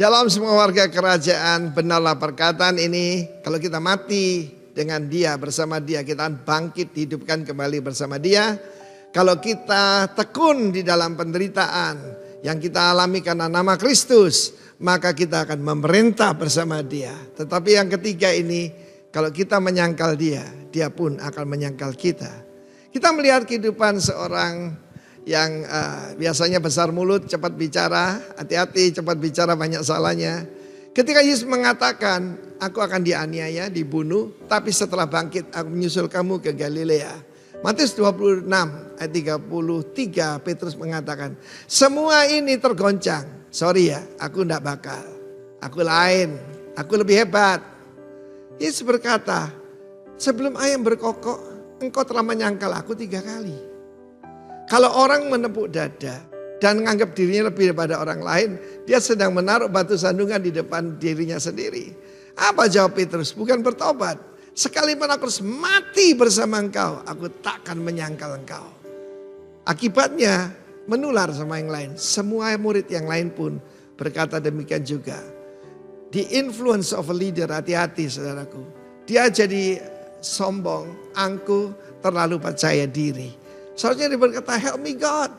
Shalom semua warga kerajaan, benarlah perkataan ini. Kalau kita mati dengan dia, bersama dia, kita akan bangkit, dihidupkan kembali bersama dia. Kalau kita tekun di dalam penderitaan yang kita alami karena nama Kristus, maka kita akan memerintah bersama dia. Tetapi yang ketiga ini, kalau kita menyangkal dia, dia pun akan menyangkal kita. Kita melihat kehidupan seorang yang biasanya besar mulut, cepat bicara, hati-hati cepat bicara banyak salahnya. Ketika Yesus mengatakan, aku akan dianiaya, dibunuh, tapi setelah bangkit aku menyusul kamu ke Galilea. Matius 26 ayat 33, Petrus mengatakan, semua ini tergoncang. Sorry ya, aku enggak bakal. Aku lain, aku lebih hebat. Yesus berkata, sebelum ayam berkokok, engkau telah menyangkal aku 3 kali. Kalau orang menepuk dada dan menganggap dirinya lebih daripada orang lain, dia sedang menaruh batu sandungan di depan dirinya sendiri. Apa jawab Petrus? Bukan bertobat. Sekalipun aku harus mati bersama engkau, aku takkan menyangkal engkau. Akibatnya menular sama yang lain. Semua murid yang lain pun berkata demikian juga. The influence of a leader, hati-hati saudaraku. Dia jadi sombong, angkuh, terlalu percaya diri. Seharusnya dia berkata, help me God.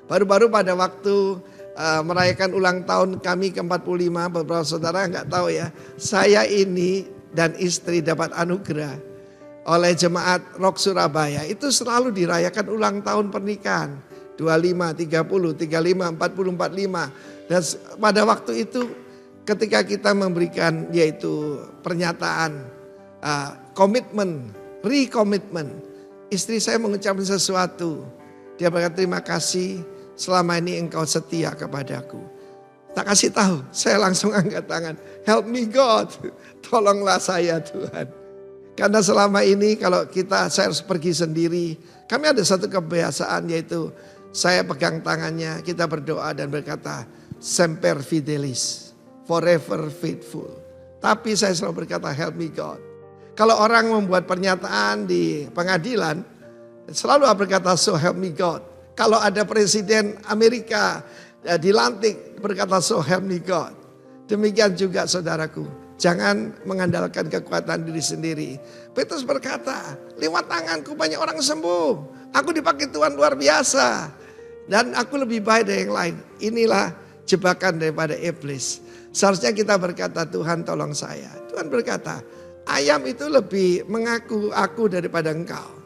Baru-baru pada waktu merayakan ulang tahun kami ke-45, beberapa saudara nggak tahu ya. Saya ini dan istri dapat anugerah oleh jemaat Rock Surabaya. Itu selalu dirayakan ulang tahun pernikahan. 25, 30, 35, 40, 45. Dan pada waktu itu ketika kita memberikan yaitu pernyataan komitmen, recommitment. Istri saya mengucapkan sesuatu. Dia berkata, terima kasih selama ini engkau setia kepadaku. Tak kasih tahu, saya langsung angkat tangan. Help me God, tolonglah saya Tuhan. Karena selama ini kalau saya harus pergi sendiri. Kami ada satu kebiasaan yaitu saya pegang tangannya, kita berdoa dan berkata, semper fidelis, forever faithful. Tapi saya selalu berkata, help me God. Kalau orang membuat pernyataan di pengadilan, selalu berkata, so help me God. Kalau ada presiden Amerika dilantik, berkata, so help me God. Demikian juga saudaraku, jangan mengandalkan kekuatan diri sendiri. Petrus berkata, lewat tanganku banyak orang sembuh. Aku dipakai Tuhan luar biasa. Dan aku lebih baik dari yang lain. Inilah jebakan daripada iblis. Seharusnya kita berkata, Tuhan tolong saya. Tuhan berkata, ayam itu lebih mengaku aku daripada engkau.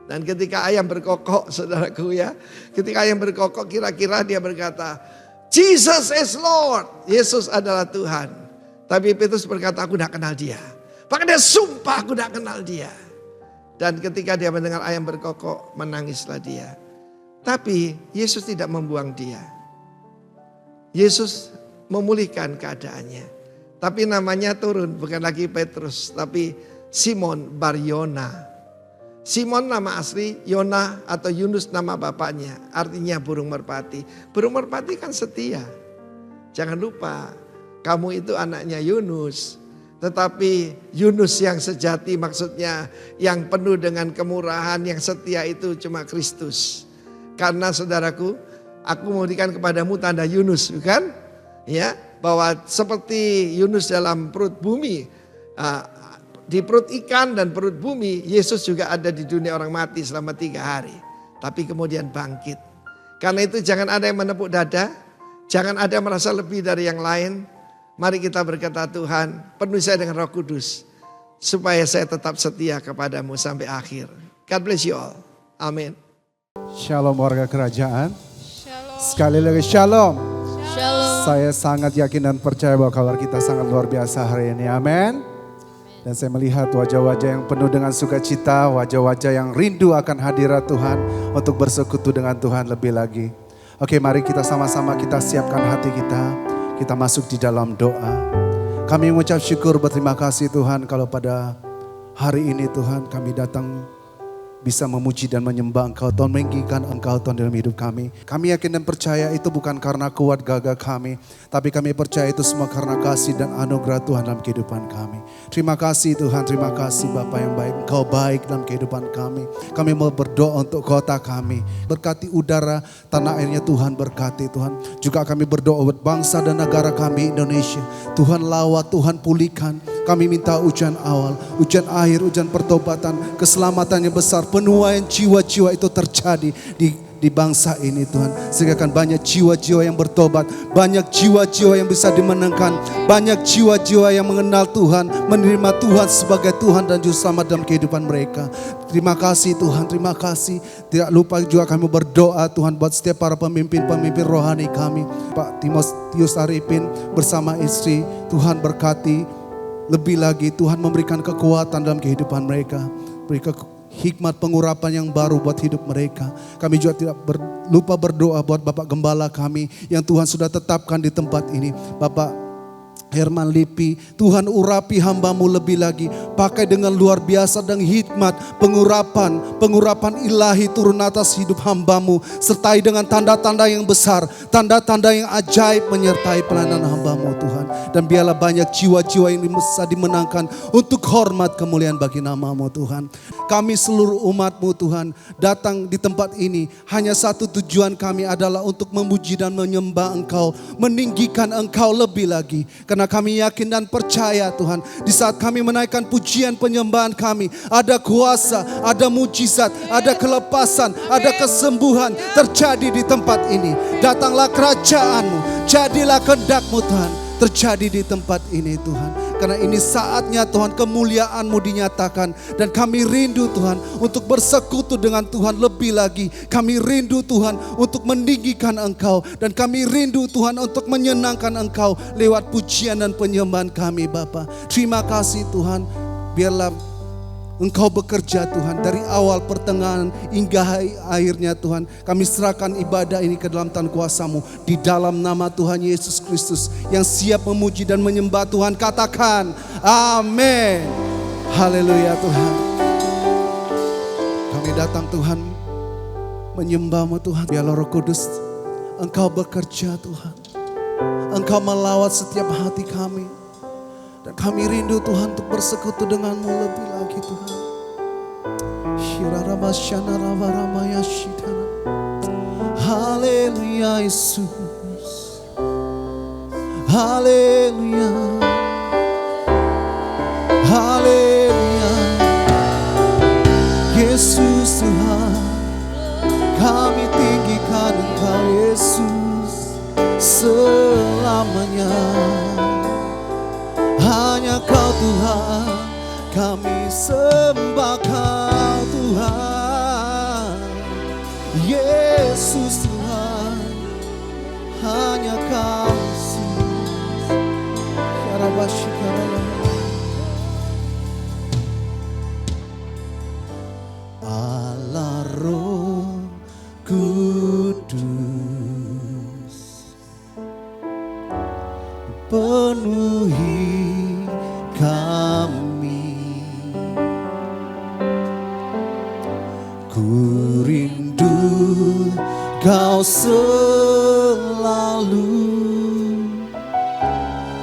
Dan ketika ayam berkokok, saudaraku ya. Ketika ayam berkokok kira-kira dia berkata, Jesus is Lord. Yesus adalah Tuhan. Tapi Petrus berkata, aku tidak kenal dia. Bahkan dia sumpah aku tidak kenal dia. Dan ketika dia mendengar ayam berkokok, menangislah dia. Tapi Yesus tidak membuang dia. Yesus memulihkan keadaannya. Tapi namanya turun, bukan lagi Petrus, tapi Simon Bar-Yona. Simon nama asli, Yona atau Yunus nama bapaknya, artinya burung merpati. Burung merpati kan setia. Jangan lupa, kamu itu anaknya Yunus. Tetapi Yunus yang sejati maksudnya yang penuh dengan kemurahan, yang setia itu cuma Kristus. Karena saudaraku, aku memberikan kepadamu tanda Yunus, bukan? Ya. Bahwa seperti Yunus dalam perut bumi, di perut ikan dan perut bumi, Yesus juga ada di dunia orang mati selama 3 hari. Tapi kemudian bangkit. Karena itu jangan ada yang menepuk dada, jangan ada yang merasa lebih dari yang lain. Mari kita berkata, Tuhan penuhi saya dengan Roh Kudus, supaya saya tetap setia kepadamu sampai akhir. God bless you all. Amin. Shalom warga kerajaan. Shalom. Sekali lagi shalom. Shalom. Saya sangat yakin dan percaya bahwa kabar kita sangat luar biasa hari ini. Amin. Dan saya melihat wajah-wajah yang penuh dengan sukacita, wajah-wajah yang rindu akan hadirat Tuhan untuk bersekutu dengan Tuhan lebih lagi. Oke, mari kita sama-sama kita siapkan hati kita. Kita masuk di dalam doa. Kami mengucap syukur berterima kasih Tuhan kalau pada hari ini Tuhan kami datang bisa memuji dan menyembah Engkau Tuhan, meninggikan Engkau Tuhan dalam hidup kami. Kami yakin dan percaya itu bukan karena kuat gagah kami, tapi kami percaya itu semua karena kasih dan anugerah Tuhan dalam kehidupan kami. Terima kasih Tuhan, terima kasih Bapa yang baik. Engkau baik dalam kehidupan kami. Kami mau berdoa untuk kota kami. Berkati udara, tanah airnya Tuhan, berkati Tuhan. Juga kami berdoa buat bangsa dan negara kami Indonesia. Tuhan lawat, Tuhan pulihkan. Kami minta hujan awal, hujan akhir, hujan pertobatan, keselamatan yang besar, penuaian jiwa-jiwa itu terjadi di bangsa ini Tuhan. Sehingga akan banyak jiwa-jiwa yang bertobat, banyak jiwa-jiwa yang bisa dimenangkan, banyak jiwa-jiwa yang mengenal Tuhan, menerima Tuhan sebagai Tuhan dan Juru Selamat dalam kehidupan mereka. Terima kasih Tuhan, terima kasih. Tidak lupa juga kami berdoa Tuhan buat setiap para pemimpin-pemimpin rohani kami. Pak Timotius Arifin bersama istri, Tuhan berkati. Lebih lagi Tuhan memberikan kekuatan dalam kehidupan mereka. Berikan hikmat pengurapan yang baru buat hidup mereka. Kami juga tidak lupa berdoa buat Bapak Gembala kami yang Tuhan sudah tetapkan di tempat ini. Bapak Herman Lipi, Tuhan urapi hamba-Mu lebih lagi. Pakai dengan luar biasa dan hikmat pengurapan ilahi turun atas hidup hamba-Mu. Sertai dengan tanda-tanda yang besar, tanda-tanda yang ajaib menyertai pelayanan hamba-Mu Tuhan. Dan biarlah banyak jiwa-jiwa yang bisa dimenangkan untuk hormat kemuliaan bagi nama-Mu Tuhan. Kami seluruh umat-Mu Tuhan datang di tempat ini. Hanya satu tujuan kami adalah untuk memuji dan menyembah Engkau. Meninggikan Engkau lebih lagi. Karena kami yakin dan percaya Tuhan, di saat kami menaikkan pujian penyembahan kami, ada kuasa, ada mujizat, ada kelepasan, ada kesembuhan terjadi di tempat ini. Datanglah kerajaan-Mu, jadilah kehendak-Mu Tuhan, terjadi di tempat ini Tuhan. Karena ini saatnya Tuhan kemuliaan-Mu dinyatakan. Dan kami rindu Tuhan untuk bersekutu dengan Tuhan lebih lagi. Kami rindu Tuhan untuk meninggikan Engkau. Dan kami rindu Tuhan untuk menyenangkan Engkau lewat pujian dan penyembahan kami Bapa. Terima kasih Tuhan. Biarlah Engkau bekerja Tuhan dari awal pertengahan hingga akhirnya Tuhan. Kami serahkan ibadah ini ke dalam tangan kuasa-Mu. Di dalam nama Tuhan Yesus Kristus yang siap memuji dan menyembah Tuhan. Katakan amin. Haleluya Tuhan. Kami datang Tuhan menyembah-Mu Tuhan. Biarlah Roh Kudus Engkau bekerja Tuhan. Engkau melawat setiap hati kami. Dan kami rindu Tuhan untuk bersekutu dengan-Mu lebih lagi Tuhan. Haleluya Yesus. Haleluya. Haleluya. Yesus Tuhan, kami tinggikan Engkau Yesus selamanya. Hanya Kau Tuhan, kami sembah Kau Tuhan. Yesus Tuhan, hanya Kau Yesus. Allah Roh Kudus, penuhi kami. Ku rindu Kau selalu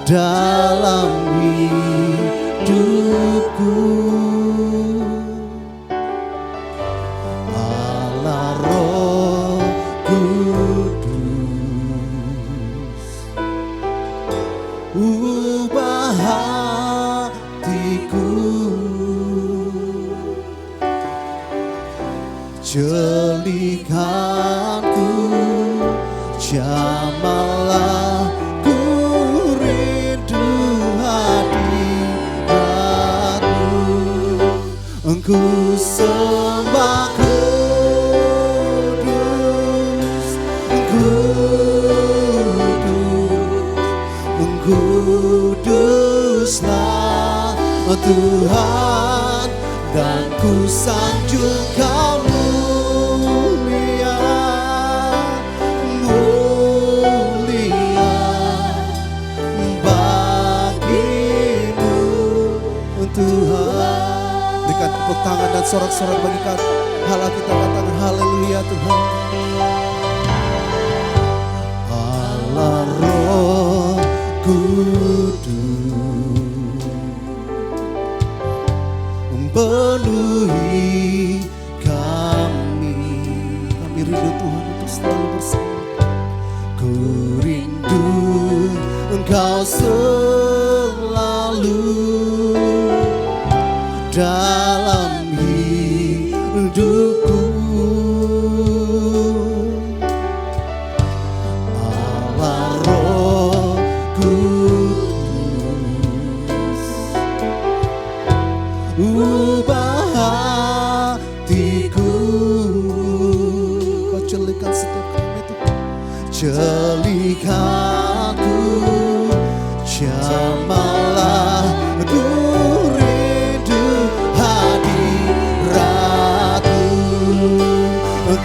dalam hidupku. Allah Roh Kudus, ubah hatiku, jelikanku, jamalah ku rindu hadirat-Mu. Engkau sembah kudus, kuduslah Tuhan, dan ku sanjung Kau mulia, mulia bagimu Tuhan. Berikan tepuk tangan dan sorak-sorak bagi Allah kita, katakan haleluya Tuhan. Allah Roh Kudus penuhi kami rindu Tuhan untuk selalu bersama. Ku rindu Engkau selalu dalam hidupku. Allah Roh Kudus, ubah hatiku. Kau celikan setiap kami Tuhan. Celikanku, jamalah ku rindu hadiratmu.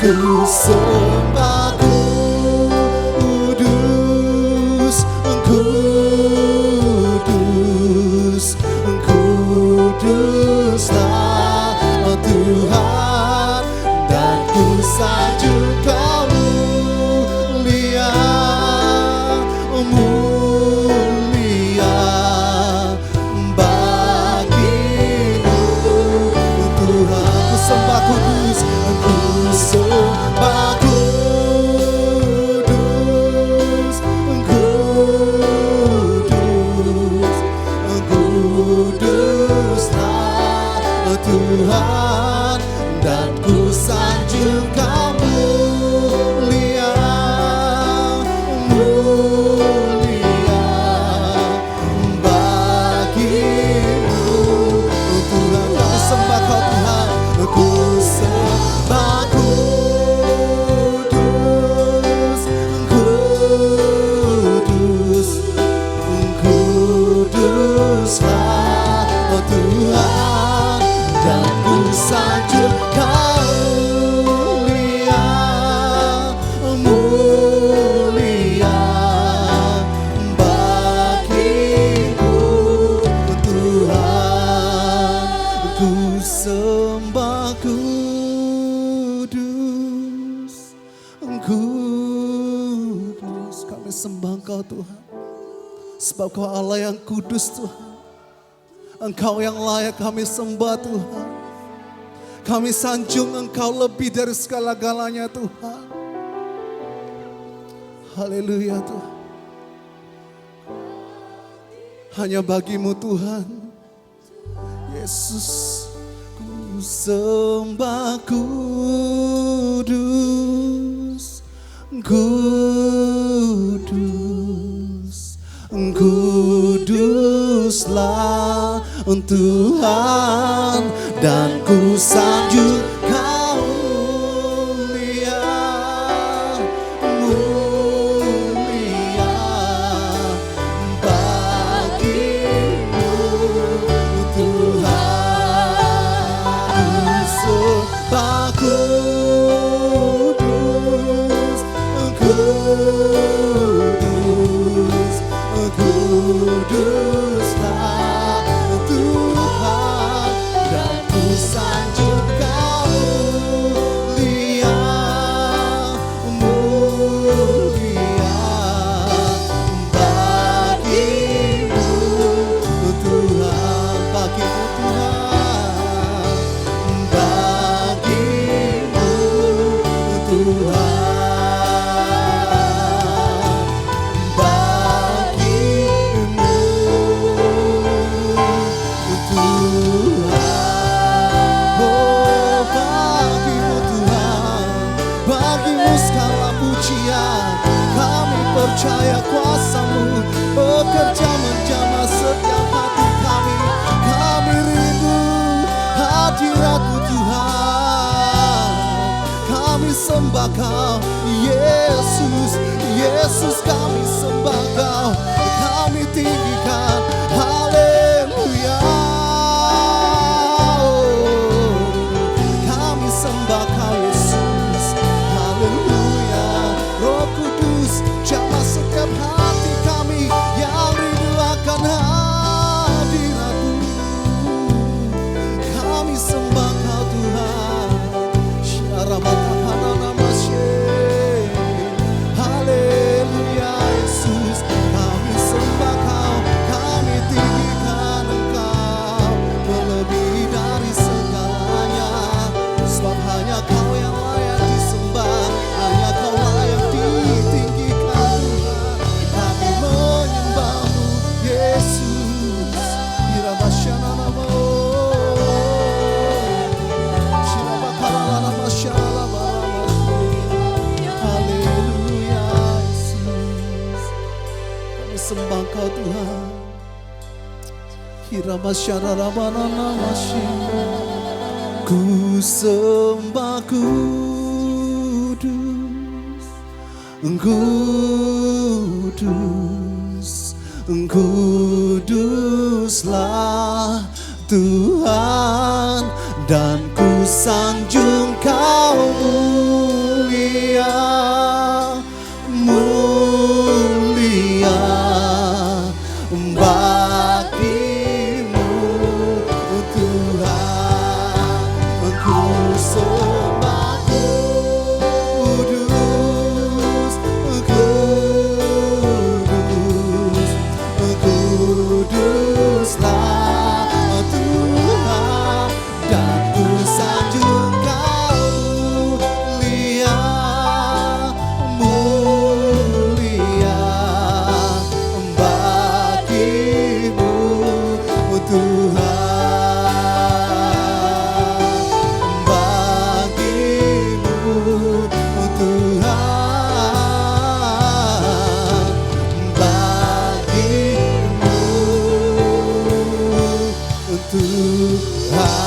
Ku sembah Kudus, Kudus, Kuduslah Tuhan, dan ku sanjung Kau mulia, mulia bagimu Tuhan. Ku sembah Kudus, ku sembah Kudus, Kudus, Kuduslah Tuhan, dan ku sanjung Kau mulia, mulia bagimu Tuhan. Kami sembah Kau Tuhan, ku sembah Kudus, Kudus, Kuduslah Tuhan, dan ku sanjung Kau mulia, mulia bagimu Tuhan. Ku sembah Kudus, Kudus. Kami sembah Engkau Tuhan, sebab Kau Allah yang kudus Tuhan. Engkau yang layak kami sembah Tuhan. Kami sanjung Engkau lebih dari segala-galanya Tuhan. Haleluya Tuhan. Hanya bagimu Tuhan Yesus. Ku sembah Kudus, Kudus, Kuduslah Tuhan, dan ku sanjung Kau mulia, mulia bagimu Tuhan. Ku sembah Kudus, Kudus, Kuduslah Tuhan, dan ku sanjung Kau mulia, mulia bagimu Tuhan, bagimu Tuhan, bagimu Tuhan. Percaya kuasa-Mu bekerja menjamah setiap hati kami. Kami rindu hadirat-Mu Tuhan. Kami sembah Kau Yesus, Yesus kami sembah Kau. Kami tinggikan haleluya. Kami sembah Kau Yesus, haleluya. Roh Kudus jamah setiap hati kami yang rindu akan hadirat-Mu. Kami Ku sembah kudus, kudus, kuduslah Tuhan, dan ku sanjung Kau mulia, mulia bagimu Tuhan. Ku sembah kudus, kudus, kuduslah Tuhan, dan ku sanjung Kau mulia, mulia bagimu Tuhan, bagimu Tuhan, bagimu Tuhan.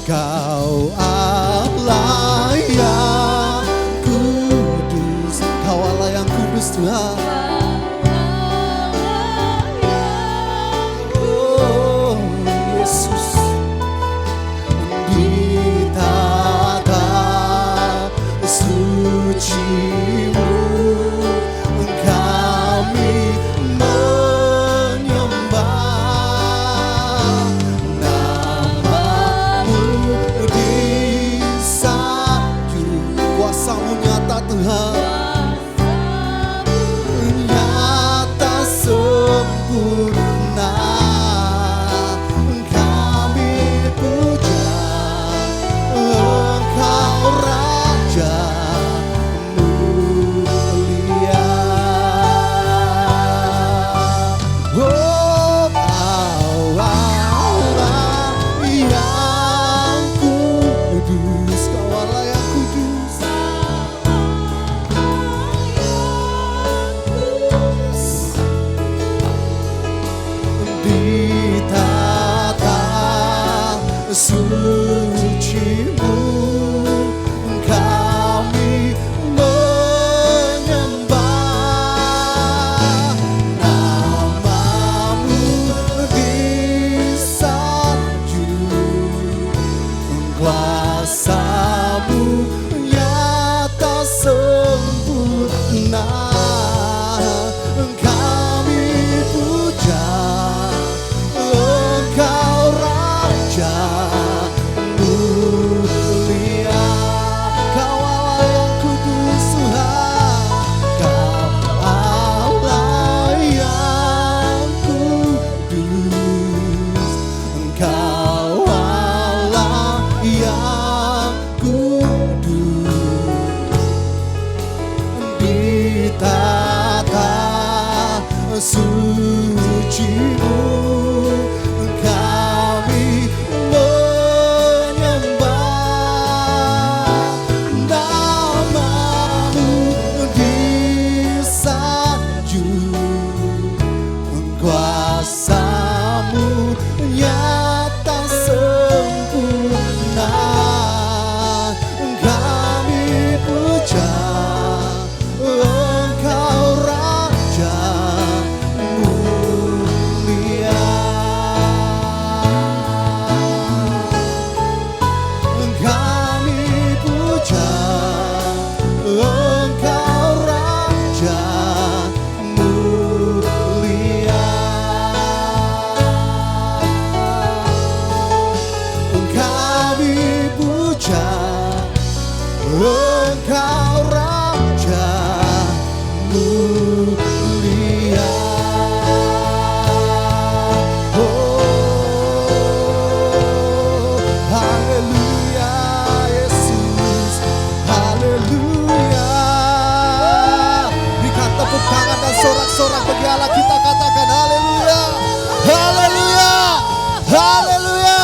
Kau Allah yang kudus, Kau Allah yang kudus Tuhan. Oh Yesus, di tata suci-Mu kami menyembah. Nama-Mu disanjung, kuasa-Mu nyata Tuhan, nyata sempurna. Kami puja Engkau Raja mulia. Oh Allah yang kudus, Kau Allah yang kudus. Di tata suci-Mu kami menyembah. Nama-Mu disanjung, kuasa-Mu nyata sempurna. Kami puja Engkau Raja mulia. Kau Allah yang kudus Tuhan, Kau Allah yang kudus, Engkau Allah yang kudus. Di tata suci-Mu kami menyembah. Nama-Mu disanjung, kuasa-Mu nyata sempurna. Kami puja Engkau Raja mulia. Kami puja Engkau Raja mulia. Kami puja Engkau Raja mulia. Oh, haleluya Yesus, haleluya. Berikan tepuk tangan dan sorak-sorak bagi Allah kita, katakan haleluya, haleluya, haleluya.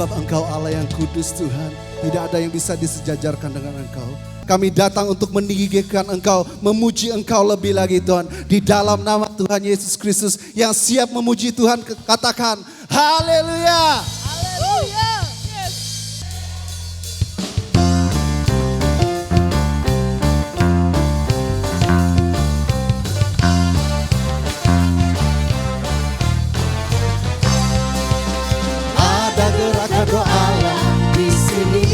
Sebab Engkau Allah yang kudus Tuhan. Tidak ada yang bisa disejajarkan dengan Engkau. Kami datang untuk meninggikan Engkau, memuji Engkau lebih lagi Tuhan. Di dalam nama Tuhan Yesus Kristus yang siap memuji Tuhan, katakan haleluya. Haleluya. Yes. Ada gerakan doa Allah di sini.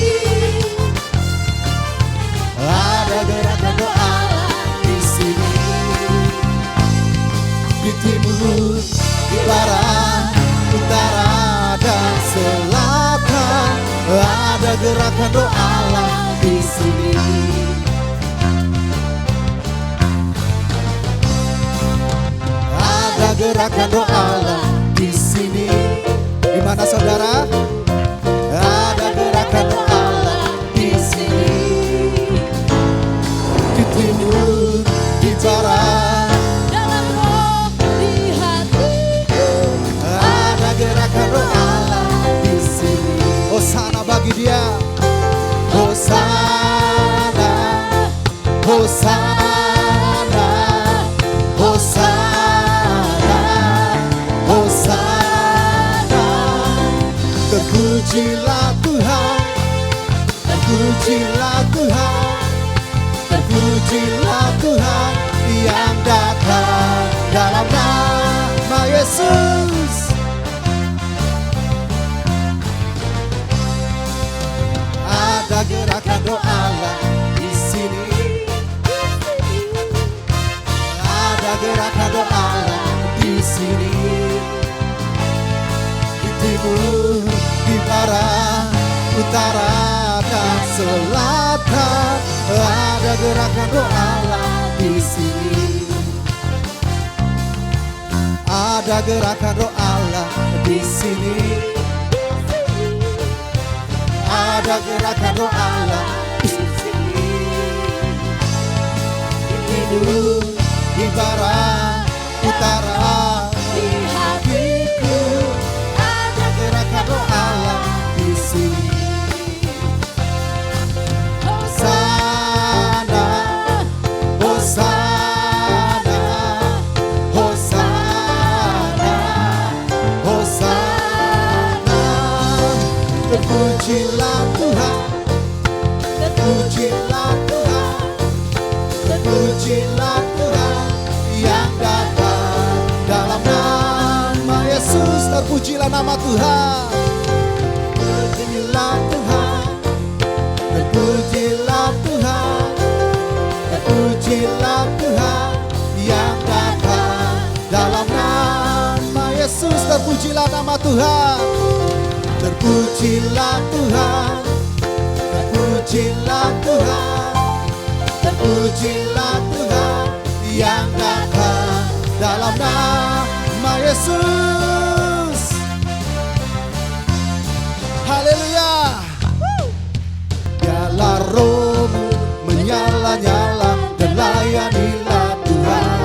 Ada gerakan doa Allah di sini. Di timur, di barat, utara dan selatan. Ada gerakan doa Allah di sini. Ada gerakan doa Allah di sini. Di mana saudara? Ada gerakan doa Allah di sini. Di timur, di barat, Dalam roh di hatiku. ada gerakan doa Allah di sini. Hosana bagi dia. Hosana, Hosana, Hosana, Hosana. Terpujilah Tuhan, terpujilah Tuhan, terpujilah Tuhan yang datang dalam nama Yesus. Ada gerakan doa Allah di sini. Ada gerakan doa Allah di sini. Di timur, di barat, utara dan selatan. Ada gerakan doa Allah di sini. Ada gerakan doa Allah di sini. Ada gerakan doa Allah di sini. Di timur, di barat, utara, Di hatiku ada gerakan doa Allah di sini. Hosana, Hosana, Hosana, Hosana. Terpujilah Tuhan, terpujilah Tuhan, terpujilah Tuhan yang datang dalam nama Yesus. Terpujilah nama Tuhan, terpujilah Tuhan, terpujilah Tuhan, terpujilah Tuhan yang datang dalam nama Yesus. Terpujilah nama Tuhan, terpujilah Tuhan, terpujilah Tuhan, terpujilah Tuhan yang datang dalam nama Yesus. Haleluya. Biarlah rohmu menyala-nyala dan layanilah Tuhan.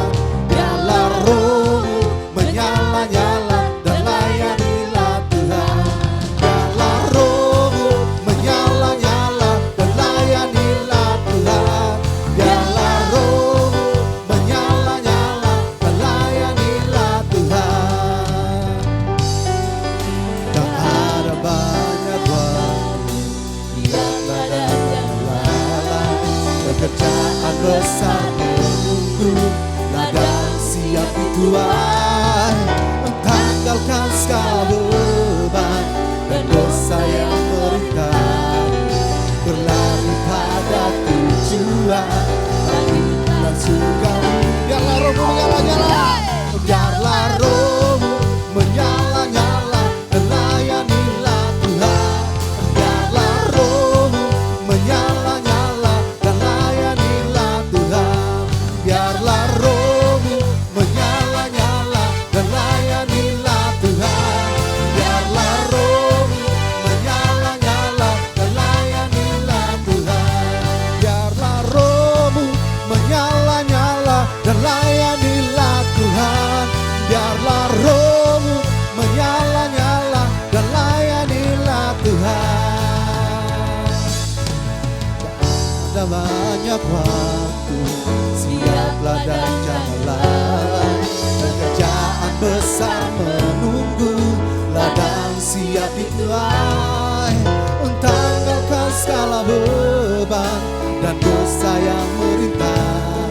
Biarlah rohmu menyala-nyala dan layanilah Tuhan. Biarlah rohmu menyala-nyala dan layanilah Tuhan. Biarlah rohmu menyala-nyala dan layanilah Tuhan. Tak ada banyak waktu yang ada dalam pekerjaan besar menunggu. Ladang siap dituai, mentanggalkan segala beban dan dosa yang merintangi. Berlari pada tujuan bagi bulan surgawi. Biarlah rohmu menyala-nyala, biarlah rohmu menyala-nyala dan layanilah Tuhan. Biarlah rohmu menyala-nyala dan layanilah Tuhan. Biarlah rohmu menyala-nyala dan layanilah Tuhan. Biarlah rohmu menyala-nyala dan layanilah Tuhan. ada banyak waktu. Siaplah dan jangan lalai, pekerjaan besar menunggu, ladang siap dituai. Tanggalkan segala beban dan dosa yang merintah,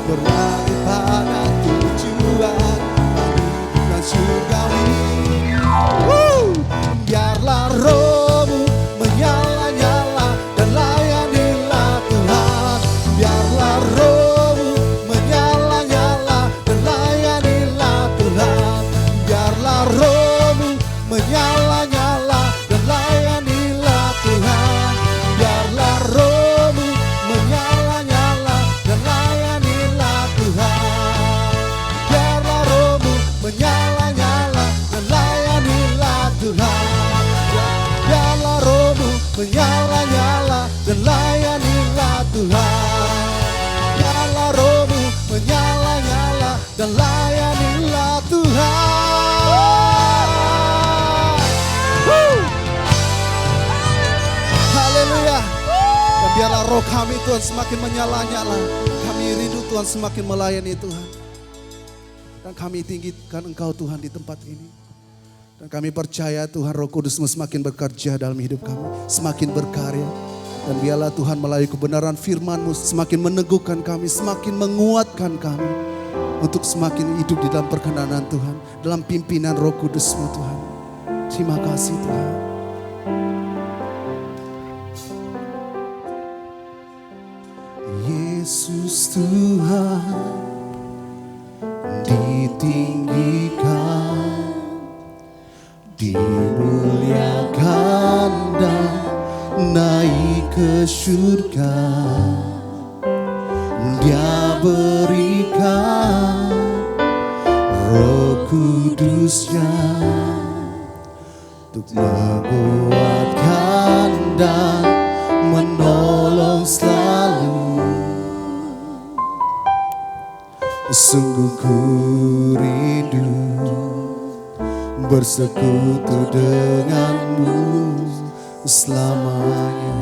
berlari pada tujuan kehidupan surgawi. Biarlah rohmu menyala-nyala dan layanilah Tuhan. Biarlah rohmu menyala-nyala dan layanilah Tuhan. Biarlah rohmu menyala-nyala dan layanilah Tuhan. Biarlah rohmu menyala-nyala dan layanilah Tuhan. Biarlah rohmu menyala-nyala dan layanilah Tuhan. Biarlah rohmu menyala-nyala dan layanilah Tuhan. Biarlah rohmu menyala-nyala dan layanilah Tuhan. Haleluya. Dan biarlah roh kami Tuhan semakin menyala-nyala. Kami rindu Tuhan semakin melayani Tuhan. Dan kami tinggikan Engkau Tuhan di tempat ini. Dan kami percaya Tuhan Roh Kudus-Mu semakin bekerja dalam hidup kami. Semakin berkarya. Dan biarlah Tuhan melalui kebenaran firman-Mu semakin meneguhkan kami. Semakin menguatkan kami. Untuk semakin hidup di dalam perkenanan Tuhan. Dalam pimpinan Roh Kudus-Mu Tuhan. Terima kasih Tuhan. Yesus Tuhan ditinggikan, dimuliakan dan naik ke surga. Dia berikan Roh Kudus-Nya untuk menguatkan dan menolong selalu. Sungguh ku rindu bersekutu denganmu selamanya.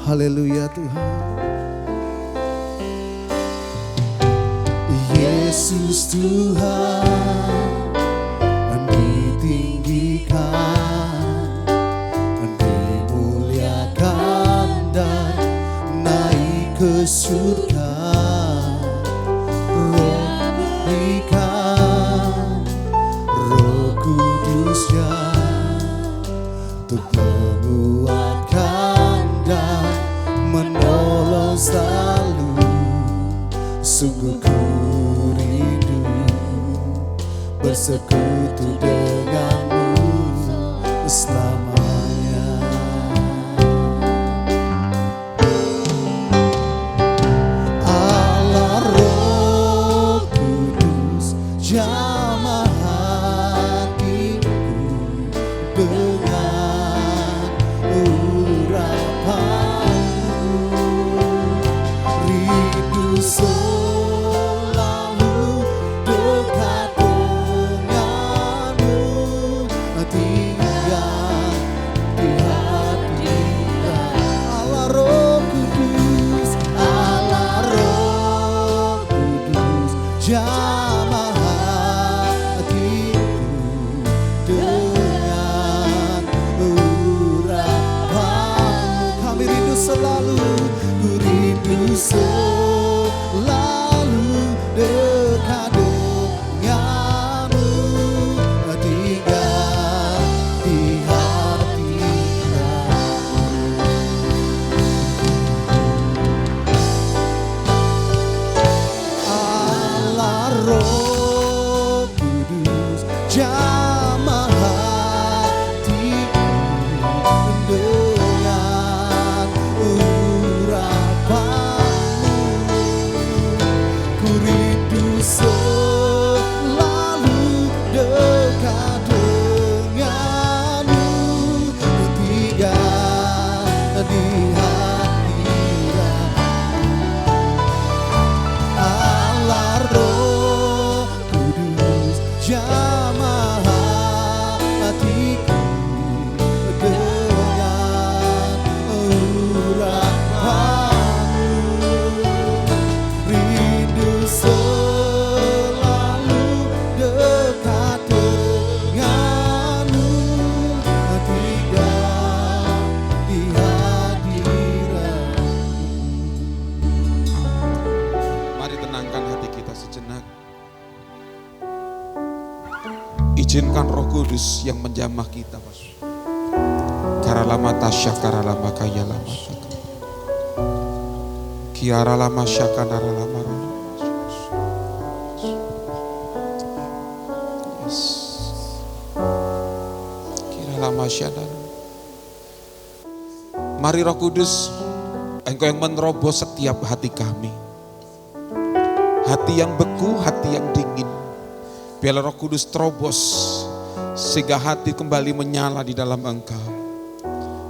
Haleluya Tuhan. Yesus Tuhan ditinggikan, dimuliakan dan naik ke surga. Roh Kudus-Nya untuk menguatkan dan menolong selalu. Sungguh ku rindu bersekutu denganmu selamanya. Allah Roh Kudus jamah hatiku dengan urapanmu. Rindu selalu dekat denganmu, tinggal di hadirat Allah Roh Kudus. Allah Roh Kudus jamah hatiku dengan urapanmu. Kami rindu selalu, ku rindu selalu dekat denganmu, tinggal di hatiku. Allah Roh Kudus jamah hatiku dengan urapanmu. Izinkan Roh Kudus yang menjamah kita, Mas. Karalama tasya karalama kaya lama. Kiara lama syaka naralama. Yes. Kira lama syada. Mari Roh Kudus, Engkau yang menerobos setiap hati kami. Hati yang beku, hati yang dingin. Biarlah Roh Kudus terobos sehingga hati kembali menyala di dalam Engkau.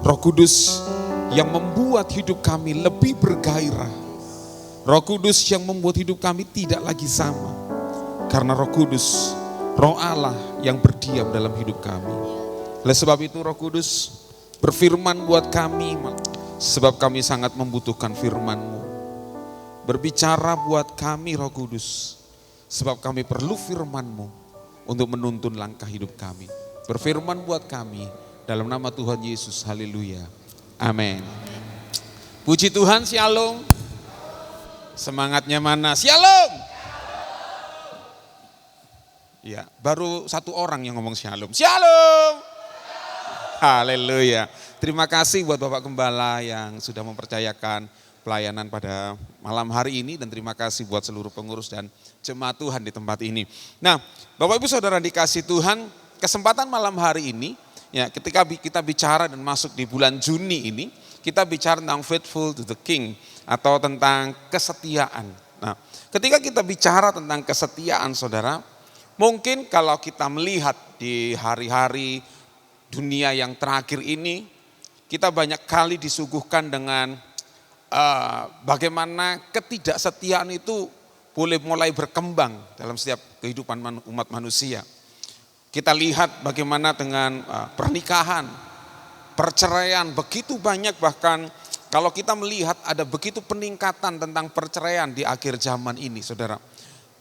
Roh Kudus yang membuat hidup kami lebih bergairah. Roh Kudus yang membuat hidup kami tidak lagi sama. Karena Roh Kudus, Roh Allah yang berdiam dalam hidup kami. Oleh sebab itu Roh Kudus berfirman buat kami, sebab kami sangat membutuhkan firman-Mu. Berbicara buat kami Roh Kudus, sebab kami perlu firman-Mu untuk menuntun langkah hidup kami. Berfirman buat kami dalam nama Tuhan Yesus, haleluya, amin. Puji Tuhan, shalom. Semangatnya mana? Shalom. Ya, baru satu orang yang ngomong shalom. Shalom. Haleluya. Terima kasih buat Bapak Gembala yang sudah mempercayakan pelayanan pada malam hari ini, dan terima kasih buat seluruh pengurus dan jemaat Tuhan di tempat ini. Nah, Bapak Ibu Saudara dikasih Tuhan, kesempatan malam hari ini, ya, ketika kita bicara dan masuk di bulan Juni ini, kita bicara tentang faithful to the King atau tentang kesetiaan. Nah, ketika kita bicara tentang kesetiaan, saudara, mungkin kalau kita melihat di hari-hari dunia yang terakhir ini, kita banyak kali disuguhkan dengan bagaimana ketidaksetiaan itu boleh mulai berkembang dalam setiap kehidupan umat manusia. Kita lihat bagaimana dengan pernikahan, perceraian begitu banyak, bahkan kalau kita melihat ada begitu peningkatan tentang perceraian di akhir zaman ini, saudara.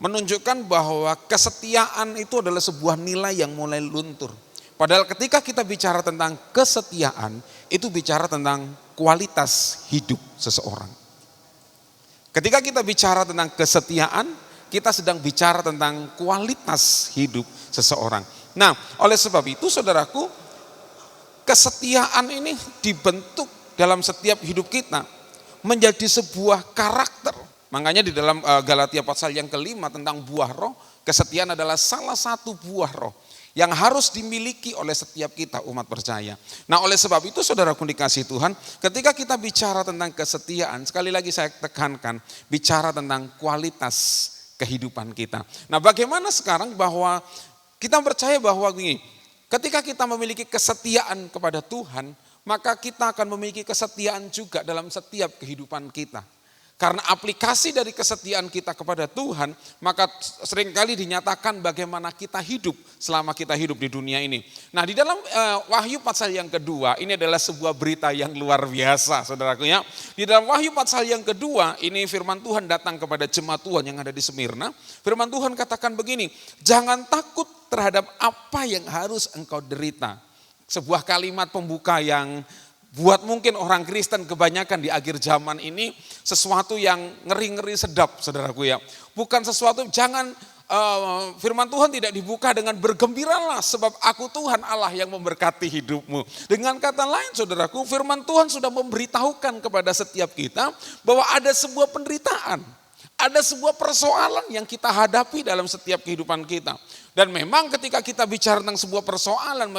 Menunjukkan bahwa kesetiaan itu adalah sebuah nilai yang mulai luntur. Padahal ketika kita bicara tentang kesetiaan, itu bicara tentang kualitas hidup seseorang. Ketika kita bicara tentang kesetiaan, kita sedang bicara tentang kualitas hidup seseorang. Nah, oleh sebab itu saudaraku, kesetiaan ini dibentuk dalam setiap hidup kita menjadi sebuah karakter. Makanya di dalam Galatia pasal yang kelima tentang buah roh, kesetiaan adalah salah satu buah roh yang harus dimiliki oleh setiap kita umat percaya. Nah, oleh sebab itu saudaraku dikasih Tuhan, ketika kita bicara tentang kesetiaan, sekali lagi saya tekankan, bicara tentang kualitas kehidupan kita. Nah, bagaimana sekarang bahwa kita percaya bahwa begini, ketika kita memiliki kesetiaan kepada Tuhan, maka kita akan memiliki kesetiaan juga dalam setiap kehidupan kita. Karena aplikasi dari kesetiaan kita kepada Tuhan, maka seringkali dinyatakan bagaimana kita hidup selama kita hidup di dunia ini. Nah, di dalam Wahyu pasal yang kedua, ini adalah sebuah berita yang luar biasa, saudaraku ya. Di dalam Wahyu pasal yang kedua, ini firman Tuhan datang kepada jemaat Tuhan yang ada di Smyrna. Firman Tuhan katakan begini, jangan takut terhadap apa yang harus engkau derita. Sebuah kalimat pembuka yang buat mungkin orang Kristen kebanyakan di akhir zaman ini sesuatu yang ngeri-ngeri sedap, saudaraku ya. Bukan sesuatu, jangan firman Tuhan tidak dibuka dengan bergembiralah sebab aku Tuhan Allah yang memberkati hidupmu. Dengan kata lain saudaraku, firman Tuhan sudah memberitahukan kepada setiap kita bahwa ada sebuah penderitaan. Ada sebuah persoalan yang kita hadapi dalam setiap kehidupan kita. Dan memang ketika kita bicara tentang sebuah persoalan,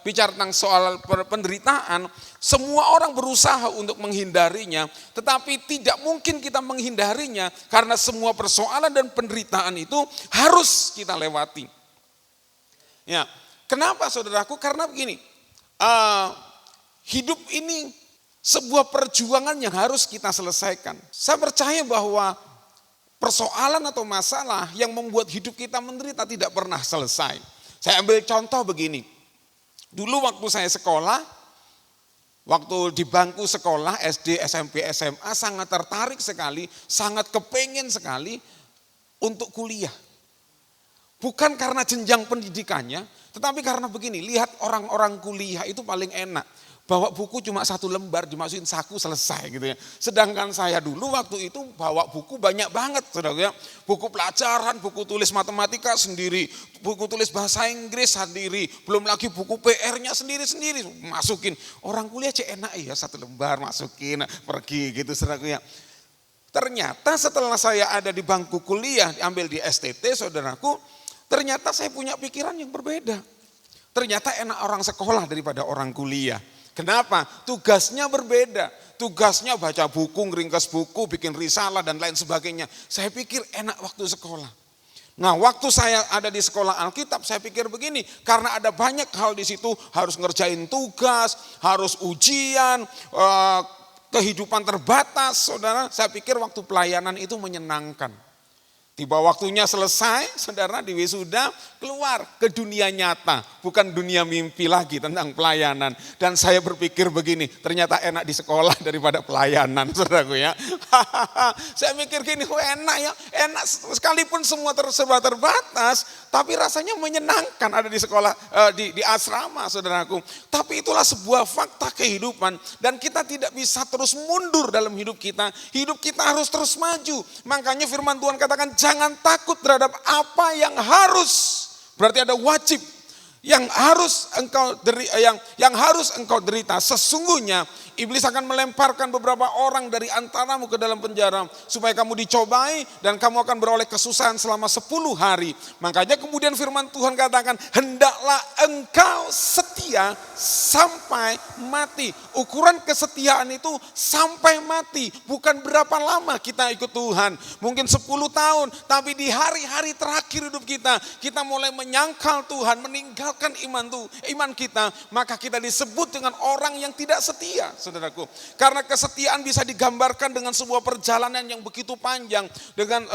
bicara tentang soal penderitaan, semua orang berusaha untuk menghindarinya. Tetapi tidak mungkin kita menghindarinya karena semua persoalan dan penderitaan itu harus kita lewati. Ya, kenapa saudaraku? Karena begini, hidup ini sebuah perjuangan yang harus kita selesaikan. Saya percaya bahwa persoalan atau masalah yang membuat hidup kita menderita tidak pernah selesai. Saya ambil contoh begini. Dulu waktu saya sekolah, waktu di bangku sekolah SD, SMP, SMA sangat tertarik sekali, sangat kepengen sekali untuk kuliah. Bukan karena jenjang pendidikannya, Tetapi karena begini, lihat orang-orang kuliah itu paling enak. Bawa buku cuma 1 lembar dimasukin saku selesai gitu ya. Sedangkan saya dulu waktu itu bawa buku banyak banget saudara ya. Buku pelajaran, buku tulis matematika sendiri, buku tulis bahasa Inggris sendiri, belum lagi buku PR-nya sendiri-sendiri masukin. Orang kuliah enak ya 1 lembar masukin pergi gitu saudara ya. Ternyata setelah saya ada di bangku kuliah, diambil di STT saudaraku, ternyata saya punya pikiran yang berbeda. Ternyata enak orang sekolah daripada orang kuliah. Kenapa? Tugasnya berbeda. Tugasnya baca buku, ngeringkas buku, bikin risalah dan lain sebagainya. Saya pikir enak waktu sekolah. Nah, waktu saya ada di sekolah Alkitab, saya pikir begini, karena ada banyak hal di situ, harus ngerjain tugas, harus ujian, kehidupan terbatas, saudara. Saya pikir waktu pelayanan itu menyenangkan. Tiba waktunya selesai, saudara di wisuda keluar ke dunia nyata. Bukan dunia mimpi lagi tentang pelayanan. Dan saya berpikir begini, ternyata enak di sekolah daripada pelayanan, saudaraku ya. Saya mikir gini, enak ya, enak sekalipun semua serba terbatas, tapi rasanya menyenangkan ada di sekolah, di asrama, saudaraku. Tapi itulah sebuah fakta kehidupan dan kita tidak bisa terus mundur dalam hidup kita. Hidup kita harus terus maju. Makanya firman Tuhan katakan, jangan takut terhadap apa yang harus, berarti ada wajib yang harus engkau derita. Sesungguhnya iblis akan melemparkan beberapa orang dari antaramu ke dalam penjara supaya kamu dicobai dan kamu akan beroleh kesusahan selama 10 hari. Makanya kemudian firman Tuhan katakan, hendaklah engkau setia sampai mati. Ukuran kesetiaan itu sampai mati, bukan berapa lama kita ikut Tuhan. Mungkin 10 tahun, tapi di hari-hari terakhir hidup kita mulai menyangkal Tuhan, meninggalkan iman kita, maka kita disebut dengan orang yang tidak setia, saudaraku. Karena kesetiaan bisa digambarkan dengan sebuah perjalanan yang begitu panjang. Dengan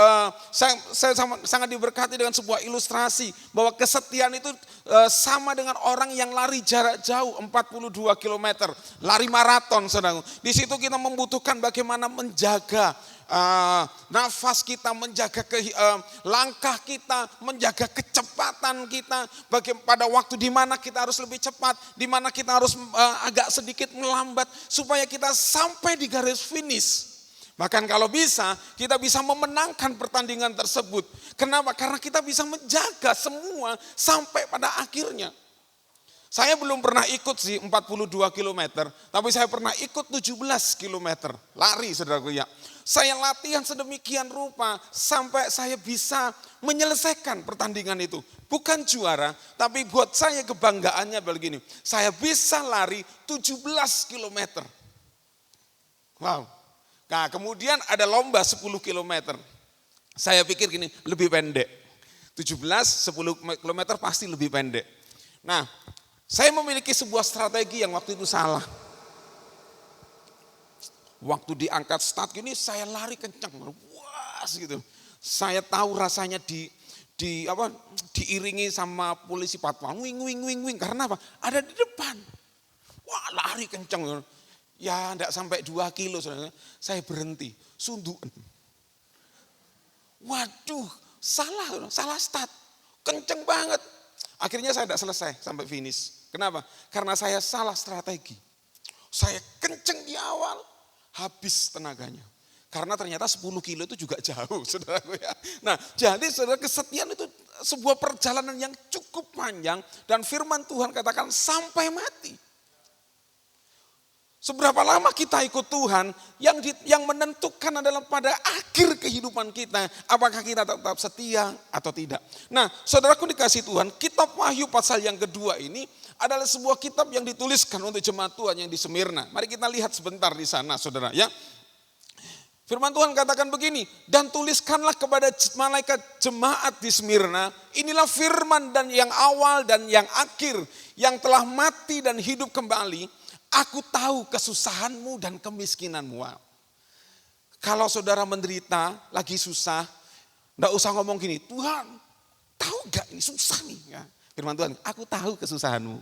saya sangat diberkati dengan sebuah ilustrasi bahwa kesetiaan itu sama dengan orang yang lari jarak jauh 42 km, lari maraton, saudaraku. Di situ kita membutuhkan bagaimana menjaga nafas kita, menjaga langkah kita, menjaga kecepatan kita. Pada waktu di mana kita harus lebih cepat, di mana kita harus agak sedikit melambat supaya kita sampai di garis finish. Bahkan kalau bisa, kita bisa memenangkan pertandingan tersebut. Kenapa? Karena kita bisa menjaga semua sampai pada akhirnya. Saya belum pernah ikut sih 42 km, tapi saya pernah ikut 17 km lari, saudaraku ya. Saya latihan sedemikian rupa sampai saya bisa menyelesaikan pertandingan itu. Bukan juara, tapi buat saya kebanggaannya begini. Saya bisa lari 17 km. Wow. Nah, kemudian ada lomba 10 km. Saya pikir gini, lebih pendek. 17, 10 km pasti lebih pendek. Nah, saya memiliki sebuah strategi yang waktu itu salah. Waktu diangkat start gini saya lari kencang, wah gitu. Saya tahu rasanya diiringi sama polisi patwal, wing. Karena apa? Ada di depan. Wah lari kencang. Ya enggak sampai 2 kilo saudara. Saya berhenti, sundukan. Waduh, salah start. Kenceng banget. Akhirnya saya enggak selesai sampai finish. Kenapa? Karena saya salah strategi. Saya kenceng di awal, habis tenaganya. Karena ternyata 10 kilo itu juga jauh, saudaraku ya. Nah, jadi saudara, kesetiaan itu sebuah perjalanan yang cukup panjang dan firman Tuhan katakan sampai mati. Seberapa lama kita ikut Tuhan, yang menentukan adalah pada akhir kehidupan kita, apakah kita tetap setia atau tidak. Nah, saudaraku dikasih Tuhan, kitab Wahyu pasal yang kedua ini adalah sebuah kitab yang dituliskan untuk jemaat Tuhan yang di Smyrna. Mari kita lihat sebentar di sana, saudara ya. Firman Tuhan katakan begini, dan tuliskanlah kepada malaikat jemaat di Smyrna, inilah firman dan yang awal dan yang akhir, yang telah mati dan hidup kembali. Aku tahu kesusahanmu dan kemiskinanmu. Kalau saudara menderita, lagi susah, enggak usah ngomong gini, Tuhan tahu gak ini susah nih. Ya. Firman Tuhan, aku tahu kesusahanmu.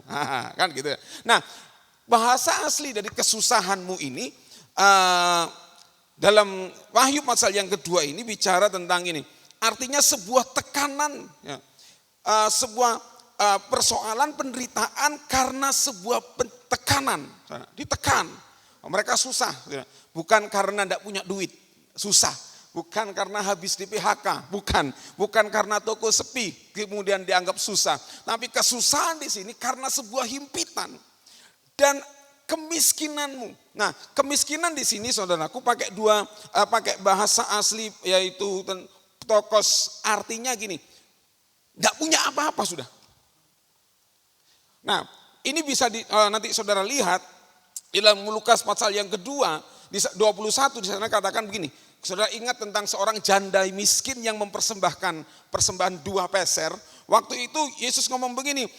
Kan gitu ya. Nah, bahasa asli dari kesusahanmu ini, dalam Wahyu pasal yang kedua ini bicara tentang ini. Artinya sebuah tekanan, ya, sebuah persoalan penderitaan karena sebuah tekanan, ditekan. Mereka susah, bukan karena tidak punya duit, susah. Bukan karena habis di PHK, bukan karena toko sepi, kemudian dianggap susah. Tapi kesusahan di sini karena sebuah himpitan dan kemiskinanmu. Nah, kemiskinan di sini saudaraku pakai bahasa asli yaitu tokos, artinya gini, tidak punya apa-apa sudah. Nah, ini bisa nanti saudara lihat di dalam Lukas pasal yang kedua, di 21 di sana katakan begini. Saudara ingat tentang seorang janda miskin yang mempersembahkan persembahan 2 peser. Waktu itu Yesus ngomong begini,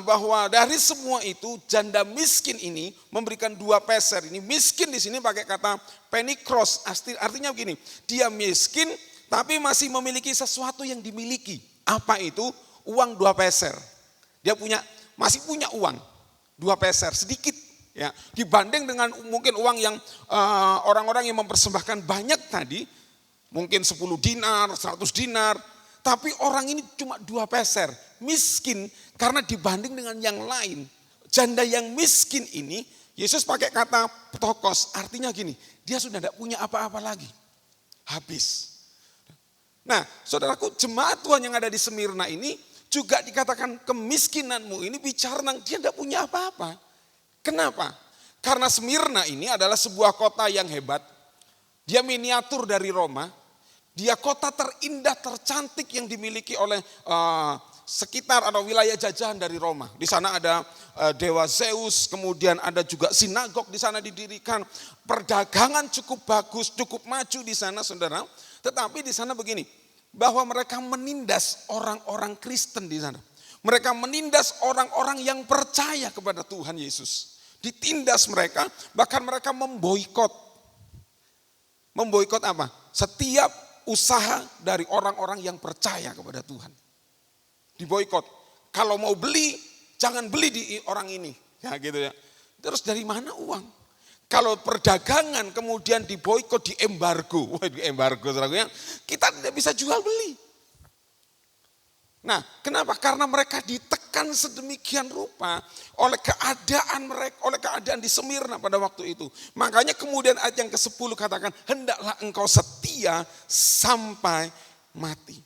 bahwa dari semua itu janda miskin ini memberikan 2 peser. Ini miskin di sini pakai kata pennikros, artinya begini, dia miskin tapi masih memiliki sesuatu yang dimiliki. Apa itu? Uang 2 peser. Dia masih punya uang 2 peser, sedikit. Ya, dibanding dengan mungkin uang yang orang-orang yang mempersembahkan banyak tadi, mungkin 10 dinar, 100 dinar, tapi orang ini cuma 2 peser, miskin karena dibanding dengan yang lain. Janda yang miskin ini, Yesus pakai kata tokos, artinya gini, dia sudah tidak punya apa-apa lagi, habis. Nah, saudaraku, jemaat Tuhan yang ada di Smyrna ini juga dikatakan kemiskinanmu ini bicara tentang dia tidak punya apa-apa. Kenapa? Karena Smyrna ini adalah sebuah kota yang hebat. Dia miniatur dari Roma. Dia kota terindah, tercantik yang dimiliki oleh sekitar atau wilayah jajahan dari Roma. Di sana ada dewa Zeus, kemudian ada juga sinagog di sana didirikan. Perdagangan cukup bagus, cukup maju di sana, saudara. Tetapi di sana begini, bahwa mereka menindas orang-orang Kristen di sana. Mereka menindas orang-orang yang percaya kepada Tuhan Yesus. Ditindas mereka, bahkan mereka memboikot. Memboikot apa? Setiap usaha dari orang-orang yang percaya kepada Tuhan. Diboikot. Kalau mau beli, jangan beli di orang ini. Ya gitu ya. Terus dari mana uang? Kalau perdagangan kemudian diboikot, diembargo. Wah, diembargo, kita tidak bisa jual beli. Nah, kenapa? Karena mereka ditekan sedemikian rupa oleh keadaan mereka, oleh keadaan di Smyrna pada waktu itu. Makanya kemudian ayat yang ke-10 katakan, hendaklah engkau setia sampai mati.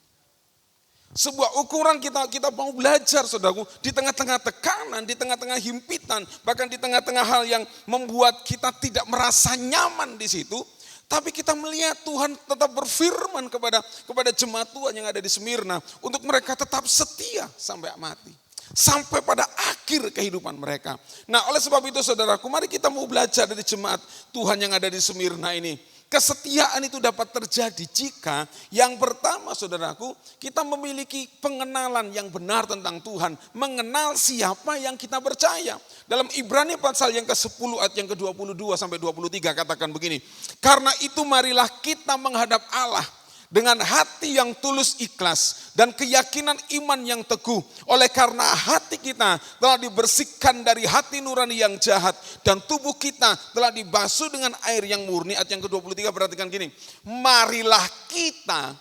Sebuah ukuran kita mau belajar, saudaraku, di tengah-tengah tekanan, di tengah-tengah himpitan, bahkan di tengah-tengah hal yang membuat kita tidak merasa nyaman di situ. Tapi kita melihat Tuhan tetap berfirman kepada jemaat Tuhan yang ada di Smyrna untuk mereka tetap setia sampai mati. Sampai pada akhir kehidupan mereka. Nah, oleh sebab itu saudaraku, mari kita mau belajar dari jemaat Tuhan yang ada di Smyrna ini. Kesetiaan itu dapat terjadi jika yang pertama saudaraku, kita memiliki pengenalan yang benar tentang Tuhan. Mengenal siapa yang kita percaya. Dalam Ibrani pasal yang ke-10 ayat yang ke-22 sampai 23 katakan begini. Karena itu marilah kita menghadap Allah dengan hati yang tulus ikhlas dan keyakinan iman yang teguh. Oleh karena hati kita telah dibersihkan dari hati nurani yang jahat dan tubuh kita telah dibasuh dengan air yang murni. Ayat yang ke-23 perhatikan gini. Marilah kita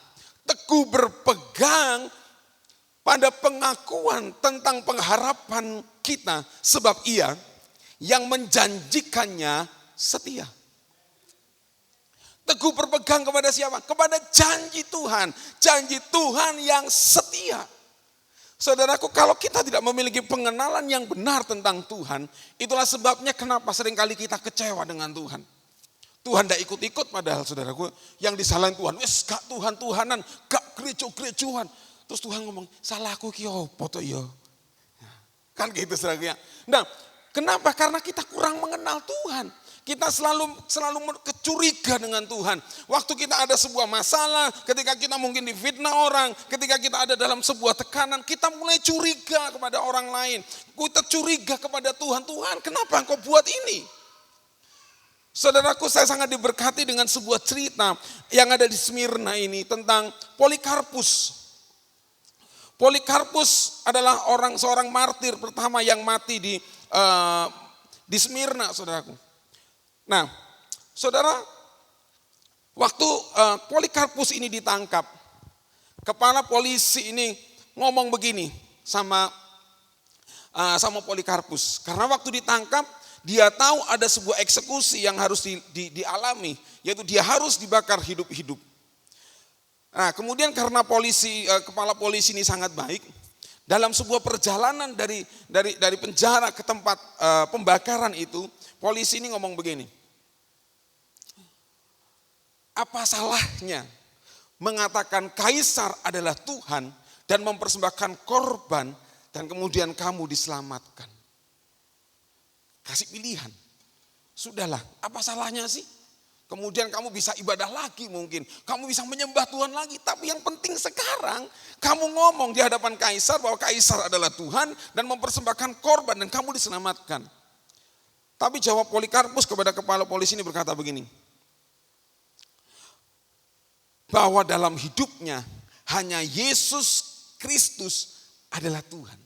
teguh berpegang pada pengakuan tentang pengharapan kita sebab Ia yang menjanjikannya setia. Teguh berpegang kepada siapa? Kepada janji Tuhan. Janji Tuhan yang setia. Saudaraku, kalau kita tidak memiliki pengenalan yang benar tentang Tuhan, itulah sebabnya kenapa seringkali kita kecewa dengan Tuhan. Tuhan tidak ikut-ikut padahal saudaraku, yang disalahin Tuhan. Wes gak Tuhan-Tuhanan, gak gereja-gerejuan. Terus Tuhan ngomong, salahku ki opo to ya? Kan gitu saudaraku ya. Nah, kenapa? Karena kita kurang mengenal Tuhan. Kita selalu kecuriga dengan Tuhan. Waktu kita ada sebuah masalah, ketika kita mungkin difitnah orang, ketika kita ada dalam sebuah tekanan, kita mulai curiga kepada orang lain. Kita curiga kepada Tuhan. Tuhan, kenapa engkau buat ini? Saudaraku, saya sangat diberkati dengan sebuah cerita yang ada di Smyrna ini tentang Polikarpus. Polikarpus adalah seorang martir pertama yang mati di Smyrna, saudaraku. Nah, saudara, waktu Polikarpus ini ditangkap, kepala polisi ini ngomong begini sama sama Polikarpus. Karena waktu ditangkap, dia tahu ada sebuah eksekusi yang harus dialami, yaitu dia harus dibakar hidup-hidup. Nah, kemudian karena kepala polisi ini sangat baik, dalam sebuah perjalanan dari penjara ke tempat pembakaran itu, polisi ini ngomong begini, apa salahnya mengatakan Kaisar adalah Tuhan dan mempersembahkan korban dan kemudian kamu diselamatkan. Kasih pilihan. Sudahlah, apa salahnya sih? Kemudian kamu bisa ibadah lagi mungkin. Kamu bisa menyembah Tuhan lagi. Tapi yang penting sekarang kamu ngomong di hadapan Kaisar bahwa Kaisar adalah Tuhan dan mempersembahkan korban dan kamu diselamatkan. Tapi jawab Polikarpus kepada kepala polisi ini berkata begini, bahwa dalam hidupnya hanya Yesus Kristus adalah Tuhan.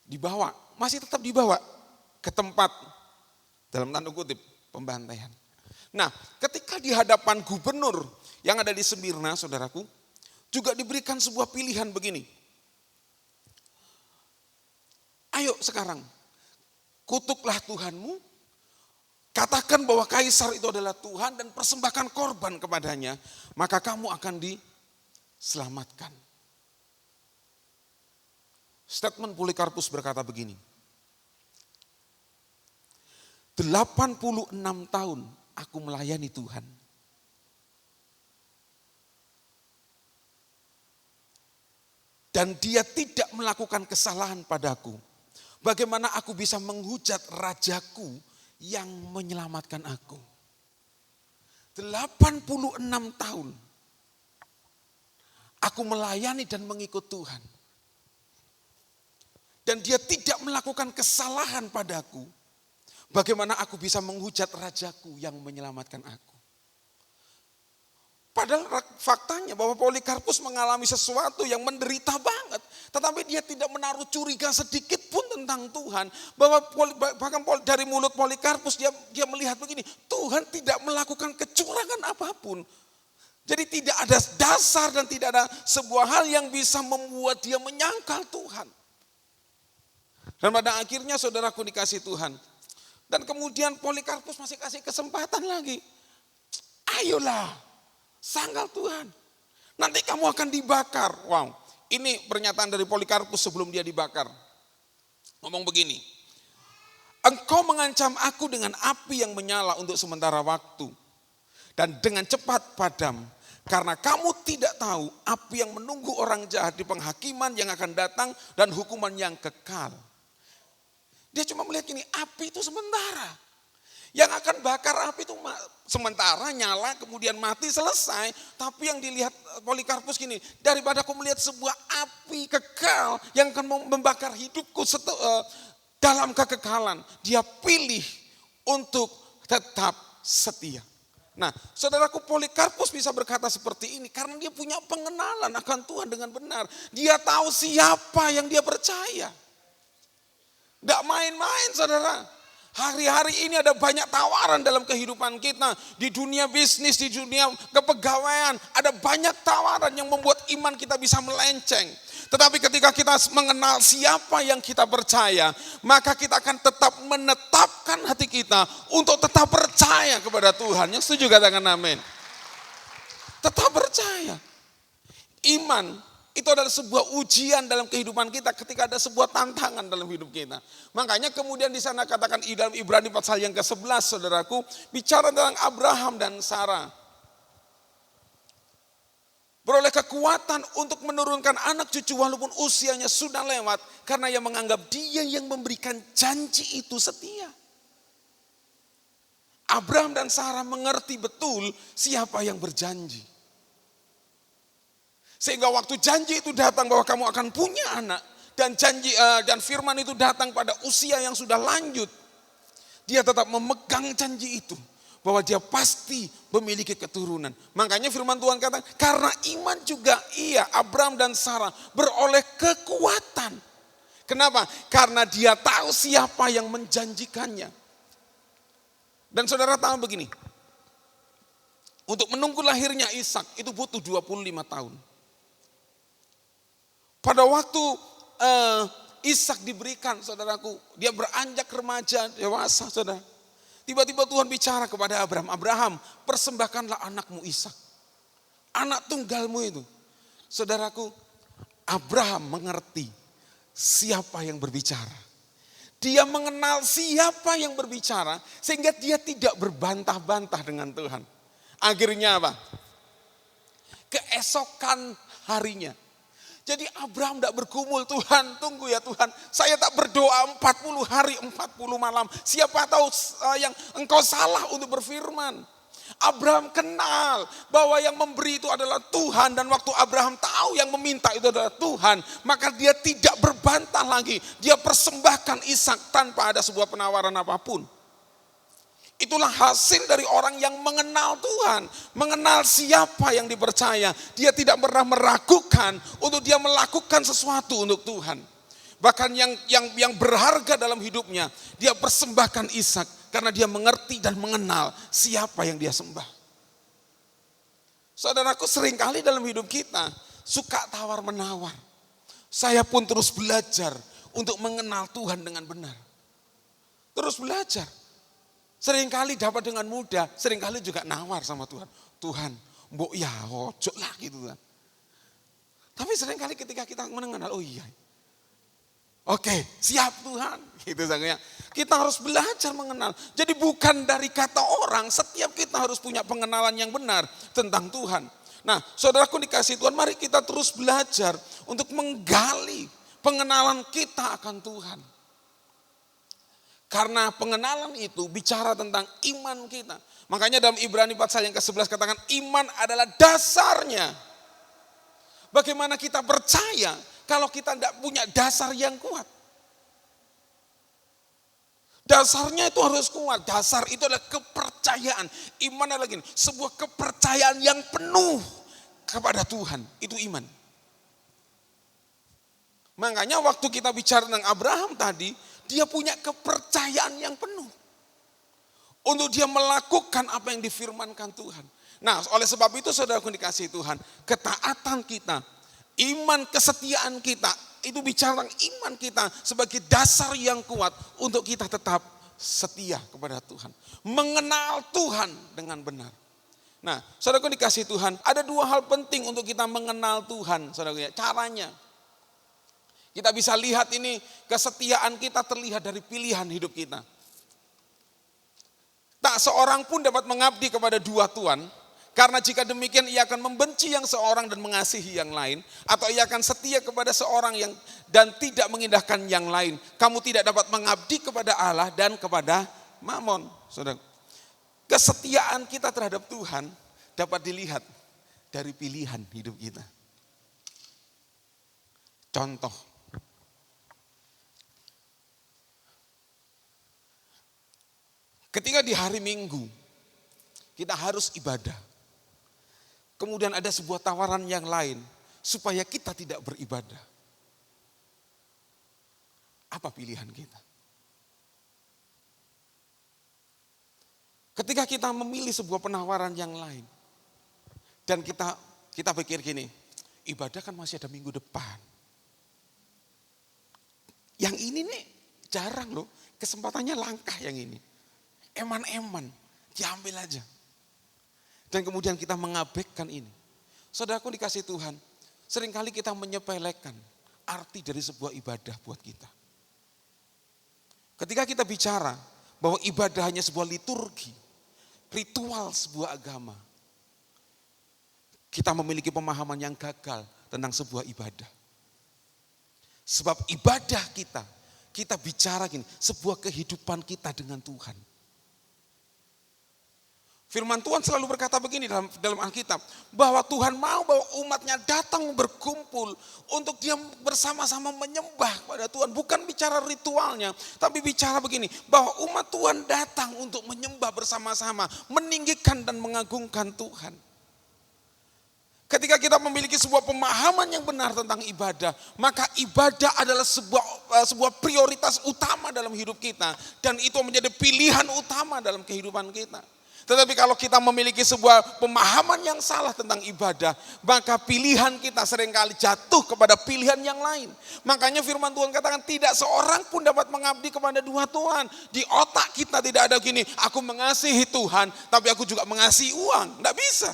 Dibawa, masih tetap dibawa ke tempat dalam tanda kutip pembantaian. Nah, ketika di hadapan gubernur yang ada di Smyrna, saudaraku, juga diberikan sebuah pilihan begini. Ayo sekarang, kutuklah Tuhanmu, katakan bahwa Kaisar itu adalah Tuhan dan persembahkan korban kepadanya, maka kamu akan diselamatkan. Statement Polikarpus berkata begini, 86 tahun aku melayani Tuhan. Dan dia tidak melakukan kesalahan padaku. Bagaimana aku bisa menghujat rajaku yang menyelamatkan aku. 86 tahun aku melayani dan mengikut Tuhan. Dan dia tidak melakukan kesalahan padaku. Bagaimana aku bisa menghujat rajaku yang menyelamatkan aku. Padahal faktanya bahwa Polikarpus mengalami sesuatu yang menderita banget. Tetapi dia tidak menaruh curiga sedikit pun tentang Tuhan. Bahkan dari mulut Polikarpus dia melihat begini, Tuhan tidak melakukan kecurangan apapun. Jadi tidak ada dasar dan tidak ada sebuah hal yang bisa membuat dia menyangkal Tuhan. Dan pada akhirnya saudaraku dikasih Tuhan. Dan kemudian Polikarpus masih kasih kesempatan lagi. Ayolah. Sanggal Tuhan. Nanti kamu akan dibakar. Wow, ini pernyataan dari Polikarpus sebelum dia dibakar. Ngomong begini. Engkau mengancam aku dengan api yang menyala untuk sementara waktu. Dan dengan cepat padam. Karena kamu tidak tahu api yang menunggu orang jahat di penghakiman yang akan datang dan hukuman yang kekal. Dia cuma melihat gini, api itu sementara. Yang akan bakar api itu sementara nyala kemudian mati selesai. Tapi yang dilihat Polikarpus gini, daripada aku melihat sebuah api kekal yang akan membakar hidupku dalam kekekalan. Dia pilih untuk tetap setia. Nah, saudaraku, Polikarpus bisa berkata seperti ini karena dia punya pengenalan akan Tuhan dengan benar. Dia tahu siapa yang dia percaya. Tidak main-main, saudara. Hari-hari ini ada banyak tawaran dalam kehidupan kita. Di dunia bisnis, di dunia kepegawaian. Ada banyak tawaran yang membuat iman kita bisa melenceng. Tetapi ketika kita mengenal siapa yang kita percaya, maka kita akan tetap menetapkan hati kita untuk tetap percaya kepada Tuhan. Yang setuju katakan amin. Tetap percaya. Iman itu adalah sebuah ujian dalam kehidupan kita ketika ada sebuah tantangan dalam hidup kita. Makanya kemudian di sana katakan dalam Ibrani pasal yang ke-11 saudaraku, bicara tentang Abraham dan Sarah. Beroleh kekuatan untuk menurunkan anak cucu walaupun usianya sudah lewat. Karena yang menganggap dia yang memberikan janji itu setia. Abraham dan Sarah mengerti betul siapa yang berjanji. Sehingga waktu janji itu datang bahwa kamu akan punya anak. Dan janji dan firman itu datang pada usia yang sudah lanjut. Dia tetap memegang janji itu. Bahwa dia pasti memiliki keturunan. Makanya firman Tuhan katakan, karena iman juga Abraham dan Sarah beroleh kekuatan. Kenapa? Karena dia tahu siapa yang menjanjikannya. Dan saudara tahu begini. Untuk menunggu lahirnya Ishak itu butuh 25 tahun. Pada waktu Ishak diberikan, saudaraku, dia beranjak remaja, dewasa, saudara. Tiba-tiba Tuhan bicara kepada Abraham, Abraham, persembahkanlah anakmu Ishak. Anak tunggalmu itu. Saudaraku, Abraham mengerti siapa yang berbicara. Dia mengenal siapa yang berbicara sehingga dia tidak berbantah-bantah dengan Tuhan. Akhirnya apa? Keesokan harinya. Jadi Abraham tidak bergumul, Tuhan tunggu ya Tuhan. Saya tak berdoa 40 hari 40 malam. Siapa tahu yang engkau salah untuk berfirman. Abraham kenal bahwa yang memberi itu adalah Tuhan. Dan waktu Abraham tahu yang meminta itu adalah Tuhan, maka dia tidak berbantah lagi. Dia persembahkan Ishak tanpa ada sebuah penawaran apapun. Itulah hasil dari orang yang mengenal Tuhan, mengenal siapa yang dipercaya. Dia tidak pernah meragukan untuk dia melakukan sesuatu untuk Tuhan. Bahkan yang berharga dalam hidupnya, dia persembahkan Ishak karena dia mengerti dan mengenal siapa yang dia sembah. Saudaraku, seringkali dalam hidup kita suka tawar-menawar. Saya pun terus belajar untuk mengenal Tuhan dengan benar. Terus belajar. Seringkali dapat dengan mudah, seringkali juga nawar sama Tuhan. Tuhan, mbok ya ojo lah gitu kan. Tapi seringkali ketika kita mengenal, oh iya. Oke, siap Tuhan. Gitu saja. Kita harus belajar mengenal. Jadi bukan dari kata orang, setiap kita harus punya pengenalan yang benar tentang Tuhan. Nah, saudaraku dikasih Tuhan, mari kita terus belajar untuk menggali pengenalan kita akan Tuhan. Karena pengenalan itu bicara tentang iman kita. Makanya dalam Ibrani pasal yang ke-11 katakan iman adalah dasarnya. Bagaimana kita percaya kalau kita tidak punya dasar yang kuat? Dasarnya itu harus kuat. Dasar itu adalah kepercayaan. Iman adalah gini, sebuah kepercayaan yang penuh kepada Tuhan. Itu iman. Makanya waktu kita bicara tentang Abraham tadi, dia punya kepercayaan yang penuh. Untuk dia melakukan apa yang difirmankan Tuhan. Nah, oleh sebab itu saudaraku dikasihi Tuhan, ketaatan kita, iman kesetiaan kita, itu bicara tentang iman kita sebagai dasar yang kuat untuk kita tetap setia kepada Tuhan. Mengenal Tuhan dengan benar. Nah, saudaraku dikasihi Tuhan, ada dua hal penting untuk kita mengenal Tuhan, saudaraku ya. Caranya, kita bisa lihat ini kesetiaan kita terlihat dari pilihan hidup kita. Tak seorang pun dapat mengabdi kepada dua tuan, karena jika demikian ia akan membenci yang seorang dan mengasihi yang lain, atau ia akan setia kepada seorang yang dan tidak mengindahkan yang lain. Kamu tidak dapat mengabdi kepada Allah dan kepada Mammon. Saudara, kesetiaan kita terhadap Tuhan dapat dilihat dari pilihan hidup kita. Contoh, ketika di hari Minggu, kita harus ibadah. Kemudian ada sebuah tawaran yang lain, supaya kita tidak beribadah. Apa pilihan kita? Ketika kita memilih sebuah penawaran yang lain, dan kita pikir gini, ibadah kan masih ada minggu depan. Yang ini nih jarang loh, kesempatannya langka yang ini. Eman-eman, diambil aja. Dan kemudian kita mengabaikan ini. Saudaraku dikasih Tuhan, seringkali kita menyepelekan arti dari sebuah ibadah buat kita. Ketika kita bicara bahwa ibadah hanya sebuah liturgi, ritual sebuah agama, kita memiliki pemahaman yang gagal tentang sebuah ibadah. Sebab ibadah kita bicara gini, sebuah kehidupan kita dengan Tuhan. Firman Tuhan selalu berkata begini dalam Alkitab, bahwa Tuhan mau bahwa umatnya datang berkumpul untuk dia bersama-sama menyembah kepada Tuhan. Bukan bicara ritualnya, tapi bicara begini, bahwa umat Tuhan datang untuk menyembah bersama-sama, meninggikan dan mengagungkan Tuhan. Ketika kita memiliki sebuah pemahaman yang benar tentang ibadah, maka ibadah adalah sebuah prioritas utama dalam hidup kita. Dan itu menjadi pilihan utama dalam kehidupan kita. Tetapi kalau kita memiliki sebuah pemahaman yang salah tentang ibadah, maka pilihan kita seringkali jatuh kepada pilihan yang lain. Makanya firman Tuhan katakan tidak seorang pun dapat mengabdi kepada dua Tuhan. Di otak kita tidak ada gini, aku mengasihi Tuhan tapi aku juga mengasihi uang. Tidak bisa.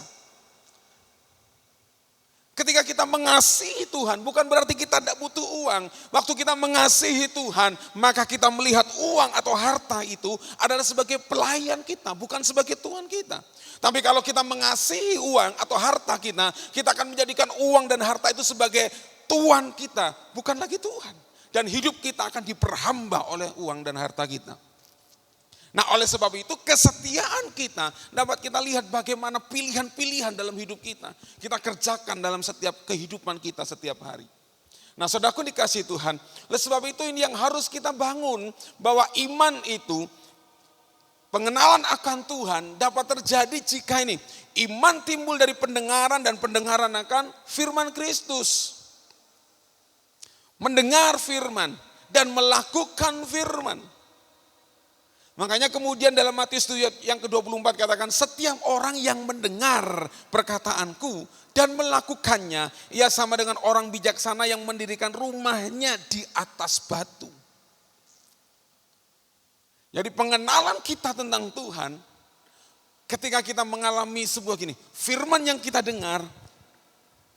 Ketika kita mengasihi Tuhan, bukan berarti kita tidak butuh uang. Waktu kita mengasihi Tuhan, maka kita melihat uang atau harta itu adalah sebagai pelayan kita, bukan sebagai Tuhan kita. Tapi kalau kita mengasihi uang atau harta kita akan menjadikan uang dan harta itu sebagai Tuhan kita, bukan lagi Tuhan. Dan hidup kita akan diperhamba oleh uang dan harta kita. Nah, oleh sebab itu kesetiaan kita dapat kita lihat bagaimana pilihan-pilihan dalam hidup kita kerjakan dalam setiap kehidupan kita setiap hari. Nah, saudaraku dikasihi Tuhan, oleh sebab itu ini yang harus kita bangun, bahwa iman itu, pengenalan akan Tuhan dapat terjadi jika ini iman timbul dari pendengaran dan pendengaran akan firman Kristus. Mendengar firman dan melakukan firman. Makanya kemudian dalam Matius yang ke-24 katakan, setiap orang yang mendengar perkataanku dan melakukannya, ia sama dengan orang bijaksana yang mendirikan rumahnya di atas batu. Jadi pengenalan kita tentang Tuhan, ketika kita mengalami sebuah gini, firman yang kita dengar,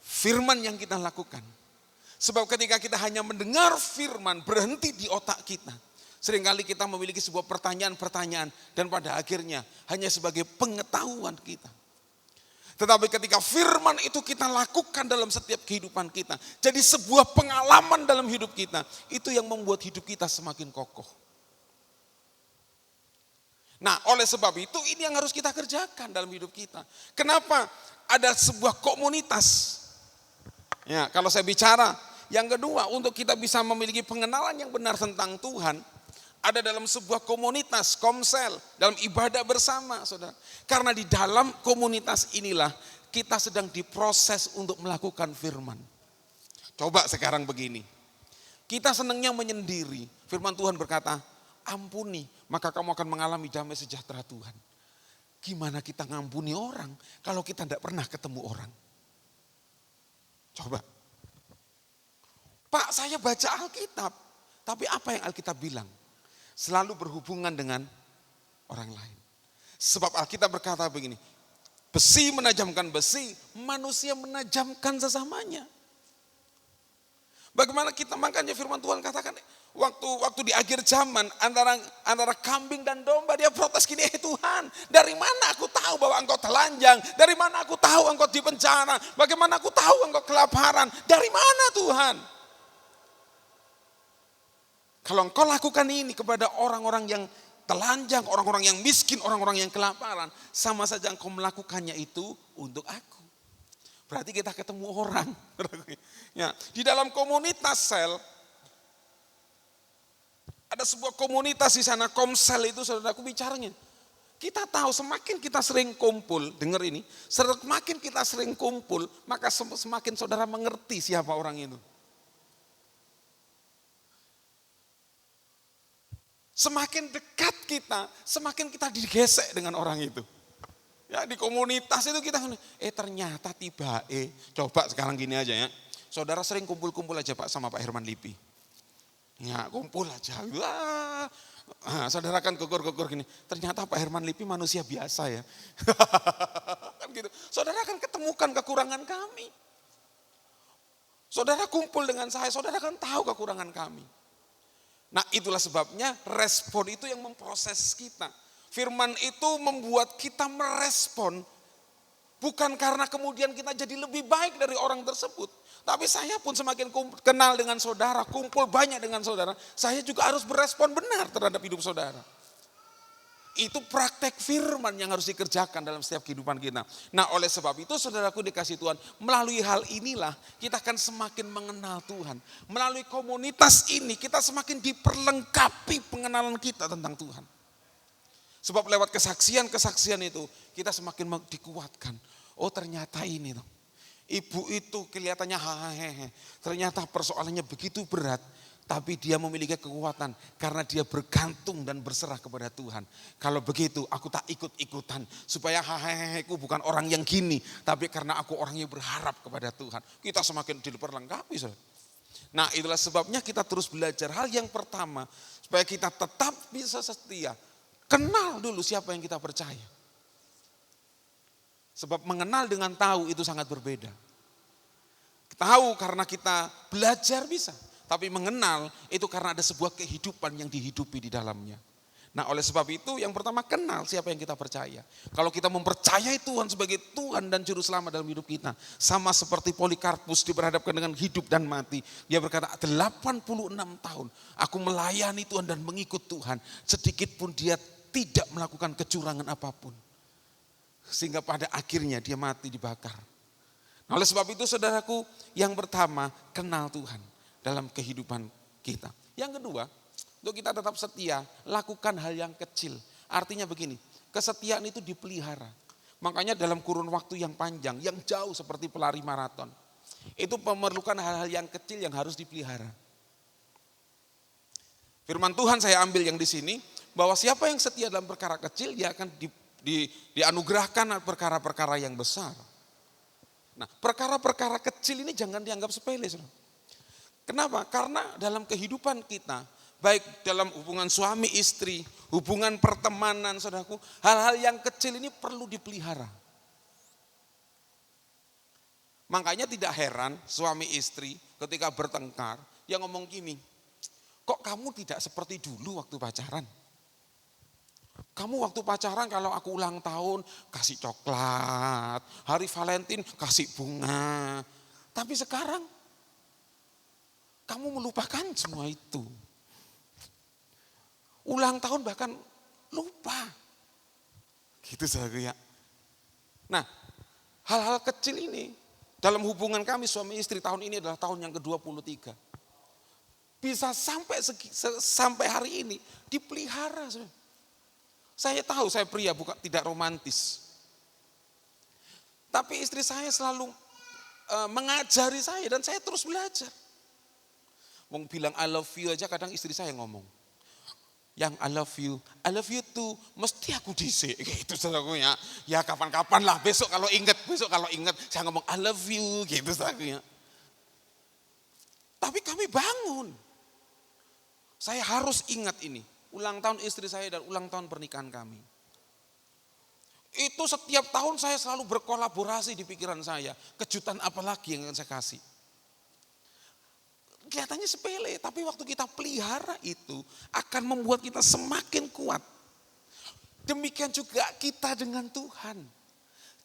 firman yang kita lakukan. Sebab ketika kita hanya mendengar firman berhenti di otak kita, seringkali kita memiliki sebuah pertanyaan-pertanyaan dan pada akhirnya hanya sebagai pengetahuan kita. Tetapi ketika firman itu kita lakukan dalam setiap kehidupan kita, jadi sebuah pengalaman dalam hidup kita, itu yang membuat hidup kita semakin kokoh. Nah, oleh sebab itu ini yang harus kita kerjakan dalam hidup kita. Kenapa? Ada sebuah komunitas. Ya, kalau saya bicara, yang kedua, untuk kita bisa memiliki pengenalan yang benar tentang Tuhan, ada dalam sebuah komunitas, komsel, dalam ibadah bersama, saudara. Karena di dalam komunitas inilah kita sedang diproses untuk melakukan firman. Coba sekarang begini, kita senangnya menyendiri. Firman Tuhan berkata, ampuni, maka kamu akan mengalami damai sejahtera Tuhan. Gimana kita ngampuni orang kalau kita tidak pernah ketemu orang? Coba. Pak, saya baca Alkitab, tapi apa yang Alkitab bilang? Selalu berhubungan dengan orang lain. Sebab Alkitab berkata begini, besi menajamkan besi, manusia menajamkan sesamanya. Bagaimana kita, makanya firman Tuhan katakan, waktu di akhir zaman antara kambing dan domba, dia protes gini, Tuhan, dari mana aku tahu bahwa engkau telanjang? Dari mana aku tahu engkau di penjara? Bagaimana aku tahu engkau kelaparan? Dari mana Tuhan? Kalau engkau lakukan ini kepada orang-orang yang telanjang, orang-orang yang miskin, orang-orang yang kelaparan, sama saja engkau melakukannya itu untuk aku. Berarti kita ketemu orang. Ya, di dalam komunitas sel, ada sebuah komunitas di sana, komsel itu, saudaraku bicaranya. Kita tahu semakin kita sering kumpul, dengar ini, semakin kita sering kumpul, maka semakin saudara mengerti siapa orang itu. Semakin dekat kita, semakin kita digesek dengan orang itu. Ya, di komunitas itu kita, ternyata tiba, coba sekarang gini aja ya. Saudara sering kumpul-kumpul aja Pak sama Pak Herman Lipi. Ya, kumpul aja. Wah. Nah, saudara kan gugur-gugur gini, ternyata Pak Herman Lipi manusia biasa ya. Kan gitu. Saudara kan ketemukan kekurangan kami. Saudara kumpul dengan saya, saudara kan tahu kekurangan kami. Nah, itulah sebabnya respon itu yang memproses kita. Firman itu membuat kita merespon, bukan karena kemudian kita jadi lebih baik dari orang tersebut. Tapi saya pun semakin kenal dengan saudara, kumpul banyak dengan saudara, saya juga harus berespon benar terhadap hidup saudara. Itu praktek firman yang harus dikerjakan dalam setiap kehidupan kita. Nah, oleh sebab itu saudaraku dikasih Tuhan, melalui hal inilah kita akan semakin mengenal Tuhan. Melalui komunitas ini kita semakin diperlengkapi pengenalan kita tentang Tuhan. Sebab lewat kesaksian-kesaksian itu kita semakin dikuatkan. Oh, ternyata ini tuh. Ibu itu kelihatannya ternyata persoalannya begitu berat. Tapi dia memiliki kekuatan karena dia bergantung dan berserah kepada Tuhan. Kalau begitu aku tak ikut-ikutan. Supaya hehehe aku bukan orang yang gini. Tapi karena aku orang yang berharap kepada Tuhan. Kita semakin diperlengkapi. Saudara. Nah itulah sebabnya kita terus belajar. Hal yang pertama supaya kita tetap bisa setia. Kenal dulu siapa yang kita percaya. Sebab mengenal dengan tahu itu sangat berbeda. Tahu karena kita belajar bisa. Tapi mengenal itu karena ada sebuah kehidupan yang dihidupi di dalamnya. Nah oleh sebab itu yang pertama kenal siapa yang kita percaya. Kalau kita mempercayai Tuhan sebagai Tuhan dan Juru Selamat dalam hidup kita. Sama seperti Polikarpus diperhadapkan dengan hidup dan mati. Dia berkata 86 tahun aku melayani Tuhan dan mengikut Tuhan. Sedikit pun dia tidak melakukan kecurangan apapun. Sehingga pada akhirnya dia mati dibakar. Nah, oleh sebab itu saudaraku yang pertama kenal Tuhan dalam kehidupan kita. Yang kedua, untuk kita tetap setia, lakukan hal yang kecil. Artinya begini, kesetiaan itu dipelihara. Makanya dalam kurun waktu yang panjang, yang jauh seperti pelari maraton, itu memerlukan hal-hal yang kecil yang harus dipelihara. Firman Tuhan saya ambil yang di sini, bahwa siapa yang setia dalam perkara kecil, dia akan dianugerahkan perkara-perkara yang besar. Nah, perkara-perkara kecil ini jangan dianggap sepele, saudara. Kenapa? Karena dalam kehidupan kita, baik dalam hubungan suami istri, hubungan pertemanan saudaraku, hal-hal yang kecil ini perlu dipelihara. Makanya tidak heran suami istri ketika bertengkar, yang ngomong gini, kok kamu tidak seperti dulu waktu pacaran? Kamu waktu pacaran kalau aku ulang tahun kasih coklat, hari Valentine kasih bunga, tapi sekarang kamu melupakan semua itu. Ulang tahun bahkan lupa. Gitu saudara ya. Nah, hal-hal kecil ini dalam hubungan kami suami istri tahun ini adalah tahun yang ke-23. Bisa sampai hari ini dipelihara. Saudara. Saya tahu saya pria bukan tidak romantis. Tapi istri saya selalu mengajari saya dan saya terus belajar. Wong bilang I love you aja kadang istri saya ngomong. Yang I love you too, mesti aku disik gitu saudaraku ya. Ya kapan-kapan lah, besok kalau ingat saya ngomong I love you gitu saudaraku ya. Tapi kami bangun. Saya harus ingat ini, ulang tahun istri saya dan ulang tahun pernikahan kami. Itu setiap tahun saya selalu berkolaborasi di pikiran saya. Kejutan apa lagi yang akan saya kasih. Kelihatannya sepele, tapi waktu kita pelihara itu akan membuat kita semakin kuat. Demikian juga kita dengan Tuhan.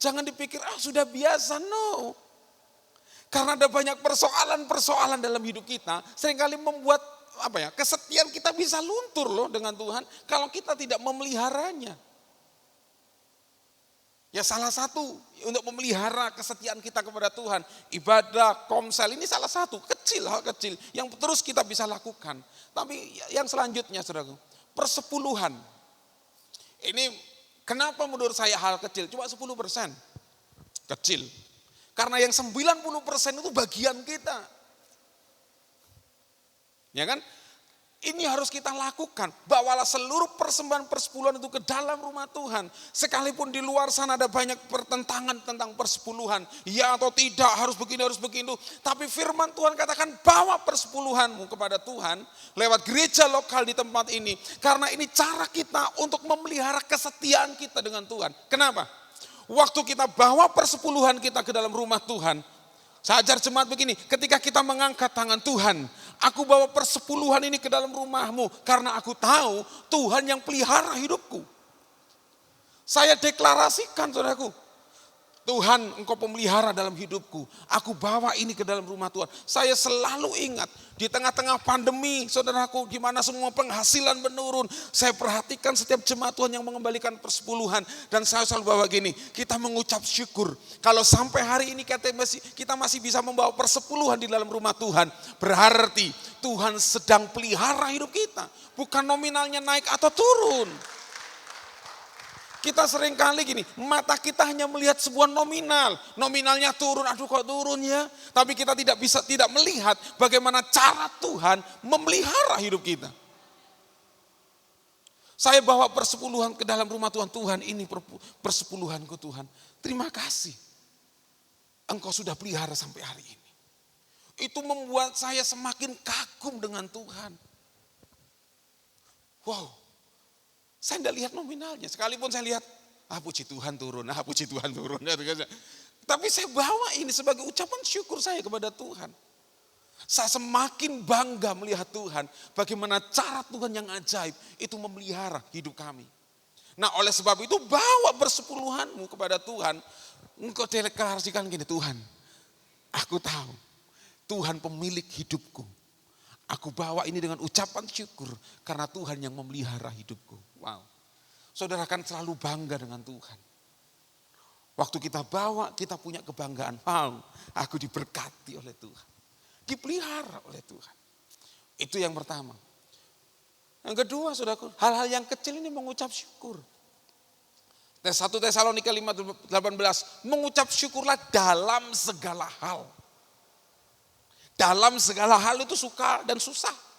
Jangan dipikir, sudah biasa, no. Karena ada banyak persoalan-persoalan dalam hidup kita, seringkali membuat kesetiaan kita bisa luntur loh dengan Tuhan kalau kita tidak memeliharanya. Ya salah satu untuk memelihara kesetiaan kita kepada Tuhan, ibadah, komsel ini salah satu, hal kecil yang terus kita bisa lakukan. Tapi yang selanjutnya saudaraku, persepuluhan. Ini kenapa menurut saya hal kecil, cuma 10%. Kecil. Karena yang 90% itu bagian kita. Ya kan? Ini harus kita lakukan. Bawalah seluruh persembahan persepuluhan itu ke dalam rumah Tuhan. Sekalipun di luar sana ada banyak pertentangan tentang persepuluhan. Ya atau tidak, harus begini, harus begitu. Tapi firman Tuhan katakan bawa persepuluhanmu kepada Tuhan. Lewat gereja lokal di tempat ini. Karena ini cara kita untuk memelihara kesetiaan kita dengan Tuhan. Kenapa? Waktu kita bawa persepuluhan kita ke dalam rumah Tuhan. Saya ajar jemaat begini, ketika kita mengangkat tangan Tuhan, aku bawa persepuluhan ini ke dalam rumahmu karena aku tahu Tuhan yang pelihara hidupku. Saya deklarasikan saudaraku, Tuhan engkau pemelihara dalam hidupku. Aku bawa ini ke dalam rumah Tuhan. Saya selalu ingat di tengah-tengah pandemi saudaraku, di mana semua penghasilan menurun. Saya perhatikan setiap jemaat Tuhan yang mengembalikan persepuluhan. Dan saya selalu bawa gini, kita mengucap syukur. Kalau sampai hari ini kita masih bisa membawa persepuluhan di dalam rumah Tuhan. Berarti Tuhan sedang pelihara hidup kita. Bukan nominalnya naik atau turun. Kita sering kali gini, mata kita hanya melihat sebuah nominal. Nominalnya turun, aduh kok turun ya. Tapi kita tidak melihat bagaimana cara Tuhan memelihara hidup kita. Saya bawa persepuluhan ke dalam rumah Tuhan. Tuhan, ini persepuluhanku Tuhan. Terima kasih. Engkau sudah pelihara sampai hari ini. Itu membuat saya semakin kagum dengan Tuhan. Wow, saya tidak lihat nominalnya. Sekalipun saya lihat, puji Tuhan turun, puji Tuhan turun. Tapi saya bawa ini sebagai ucapan syukur saya kepada Tuhan. Saya semakin bangga melihat Tuhan, bagaimana cara Tuhan yang ajaib itu memelihara hidup kami. Nah oleh sebab itu bawa persepuluhanmu kepada Tuhan, engkau deklarasikan gini, Tuhan, aku tahu Tuhan pemilik hidupku. Aku bawa ini dengan ucapan syukur karena Tuhan yang memelihara hidupku. Wow, saudara kan selalu bangga dengan Tuhan. Waktu kita bawa, kita punya kebanggaan. Wow, aku diberkati oleh Tuhan. Dipelihara oleh Tuhan. Itu yang pertama. Yang kedua, saudaraku, hal-hal yang kecil ini mengucap syukur. 1 Tesalonika 5:18, mengucap syukurlah dalam segala hal. Dalam segala hal itu suka dan susah.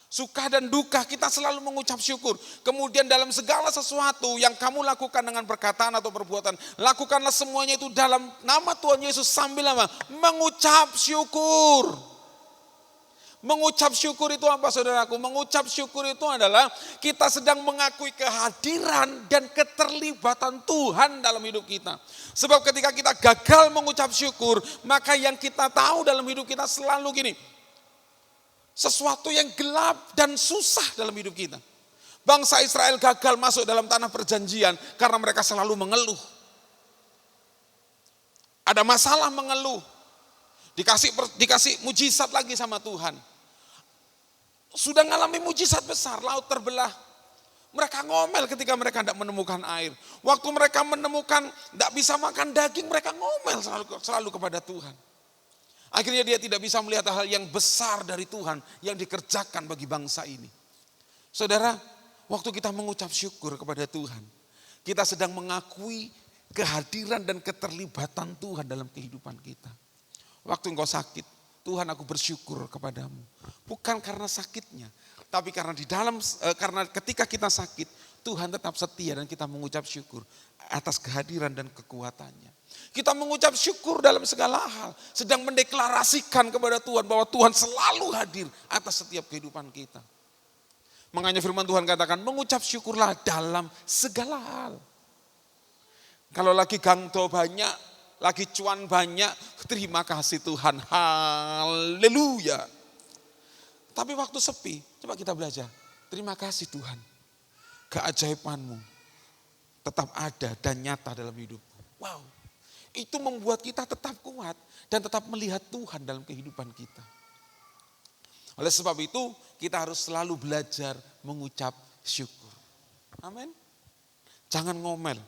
Suka dan duka kita selalu mengucap syukur. Kemudian dalam segala sesuatu yang kamu lakukan dengan perkataan atau perbuatan, lakukanlah semuanya itu dalam nama Tuhan Yesus sambil apa? Mengucap syukur. Mengucap syukur itu apa saudaraku? Mengucap syukur itu adalah kita sedang mengakui kehadiran dan keterlibatan Tuhan dalam hidup kita. Sebab ketika kita gagal mengucap syukur, maka yang kita tahu dalam hidup kita selalu gini. Sesuatu yang gelap dan susah dalam hidup kita. Bangsa Israel gagal masuk dalam tanah perjanjian karena mereka selalu mengeluh. Ada masalah mengeluh. Dikasih mujizat lagi sama Tuhan. Sudah ngalami mujizat besar, laut terbelah. Mereka ngomel ketika mereka tidak menemukan air. Waktu mereka menemukan tidak bisa makan daging, mereka ngomel selalu kepada Tuhan. Akhirnya dia tidak bisa melihat hal yang besar dari Tuhan yang dikerjakan bagi bangsa ini. Saudara, waktu kita mengucap syukur kepada Tuhan, kita sedang mengakui kehadiran dan keterlibatan Tuhan dalam kehidupan kita. Waktu engkau sakit, Tuhan aku bersyukur kepadamu. Bukan karena sakitnya, tapi karena karena ketika kita sakit, Tuhan tetap setia dan kita mengucap syukur atas kehadiran dan kekuatannya. Kita mengucap syukur dalam segala hal. Sedang mendeklarasikan kepada Tuhan bahwa Tuhan selalu hadir atas setiap kehidupan kita. Makanya firman Tuhan katakan mengucap syukurlah dalam segala hal. Kalau lagi gangdo banyak, lagi cuan banyak, terima kasih Tuhan. Haleluya. Tapi waktu sepi, coba kita belajar. Terima kasih Tuhan. Keajaibanmu tetap ada dan nyata dalam hidupku. Wow. Itu membuat kita tetap kuat dan tetap melihat Tuhan dalam kehidupan kita. Oleh sebab itu kita harus selalu belajar mengucap syukur. Amin. Jangan ngomel.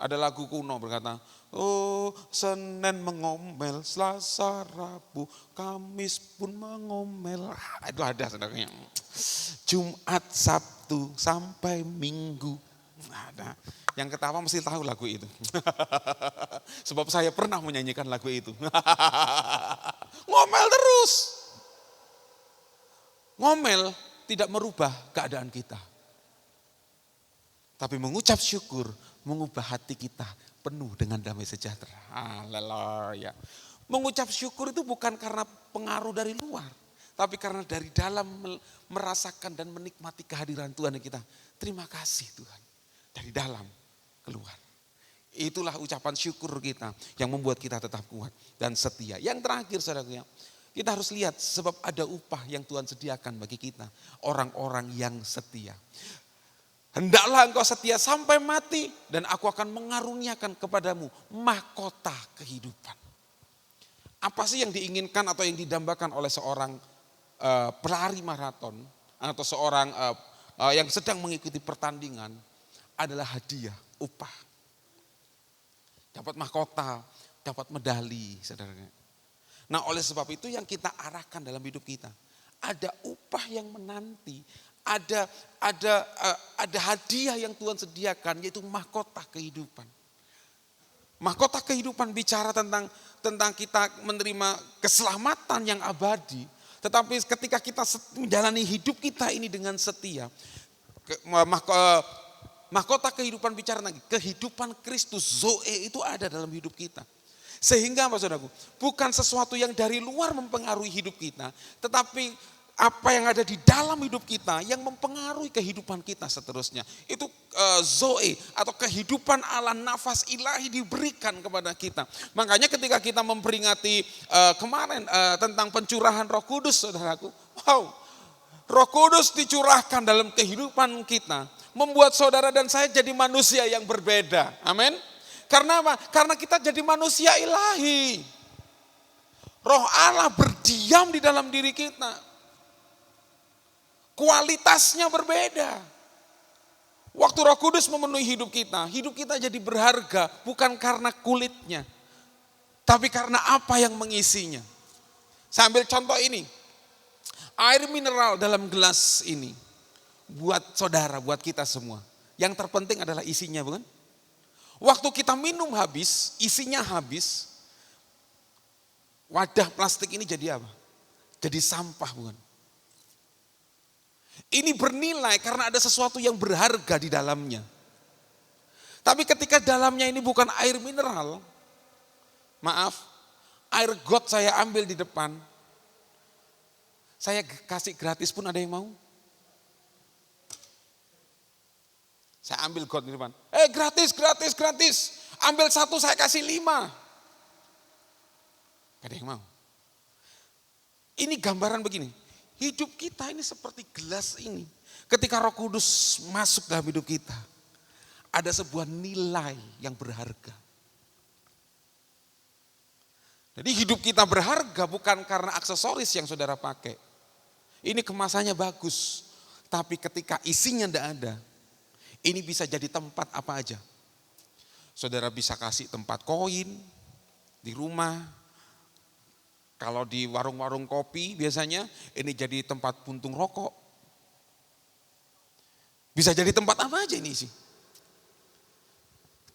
Ada lagu kuno berkata, oh Senin mengomel, Selasa, Rabu, Kamis pun mengomel. Itu ada saudara. Jumat, Sabtu sampai Minggu. Ada. Yang ketawa mesti tahu lagu itu. Sebab saya pernah menyanyikan lagu itu. Ngomel terus. Ngomel tidak merubah keadaan kita. Tapi mengucap syukur mengubah hati kita penuh dengan damai sejahtera. Haleluya. Mengucap syukur itu bukan karena pengaruh dari luar. Tapi karena dari dalam merasakan dan menikmati kehadiran Tuhan yang kita. Terima kasih Tuhan. Dari dalam keluar. Itulah ucapan syukur kita yang membuat kita tetap kuat dan setia. Yang terakhir saudara, kita harus lihat sebab ada upah yang Tuhan sediakan bagi kita. Orang-orang yang setia. Hendaklah engkau setia sampai mati dan aku akan mengaruniakan kepadamu mahkota kehidupan. Apa sih yang diinginkan atau yang didambakan oleh seorang pelari maraton atau seorang yang sedang mengikuti pertandingan adalah hadiah, upah. Dapat mahkota, dapat medali, saudara. Nah oleh sebab itu yang kita arahkan dalam hidup kita. Ada upah yang menanti, ada hadiah yang Tuhan sediakan, yaitu mahkota kehidupan. Mahkota kehidupan bicara tentang kita menerima keselamatan yang abadi. Tetapi ketika kita menjalani hidup kita ini dengan setia, mahkota kehidupan bicara tentang kehidupan Kristus, Zoe itu ada dalam hidup kita. Sehingga apa saudaraku, bukan sesuatu yang dari luar mempengaruhi hidup kita, tetapi apa yang ada di dalam hidup kita yang mempengaruhi kehidupan kita seterusnya. Itu Zoe atau kehidupan Allah, nafas ilahi diberikan kepada kita. Makanya ketika kita memperingati kemarin tentang pencurahan Roh Kudus, saudaraku, wow, Roh Kudus dicurahkan dalam kehidupan kita, membuat saudara dan saya jadi manusia yang berbeda. Amin. Karena apa? Karena kita jadi manusia ilahi. Roh Allah berdiam di dalam diri kita. Kualitasnya berbeda. Waktu Roh Kudus memenuhi hidup kita jadi berharga bukan karena kulitnya, tapi karena apa yang mengisinya. Saya ambil contoh ini. Air mineral dalam gelas ini buat saudara, buat kita semua. Yang terpenting adalah isinya, bukan? Waktu kita minum habis, isinya habis, wadah plastik ini jadi apa? Jadi sampah, bukan? Ini bernilai karena ada sesuatu yang berharga di dalamnya. Tapi ketika dalamnya ini bukan air mineral, maaf, air got saya ambil di depan, saya kasih gratis pun ada yang mau? Saya ambil got di depan. Gratis. Ambil 1 saya kasih 5. Gak ada yang mau. Ini gambaran begini. Hidup kita ini seperti gelas ini. Ketika Roh Kudus masuk dalam hidup kita, ada sebuah nilai yang berharga. Jadi hidup kita berharga bukan karena aksesoris yang saudara pakai. Ini kemasannya bagus. Tapi ketika isinya tidak ada, ini bisa jadi tempat apa aja. Saudara bisa kasih tempat koin di rumah. Kalau di warung-warung kopi biasanya ini jadi tempat puntung rokok. Bisa jadi tempat apa aja ini sih.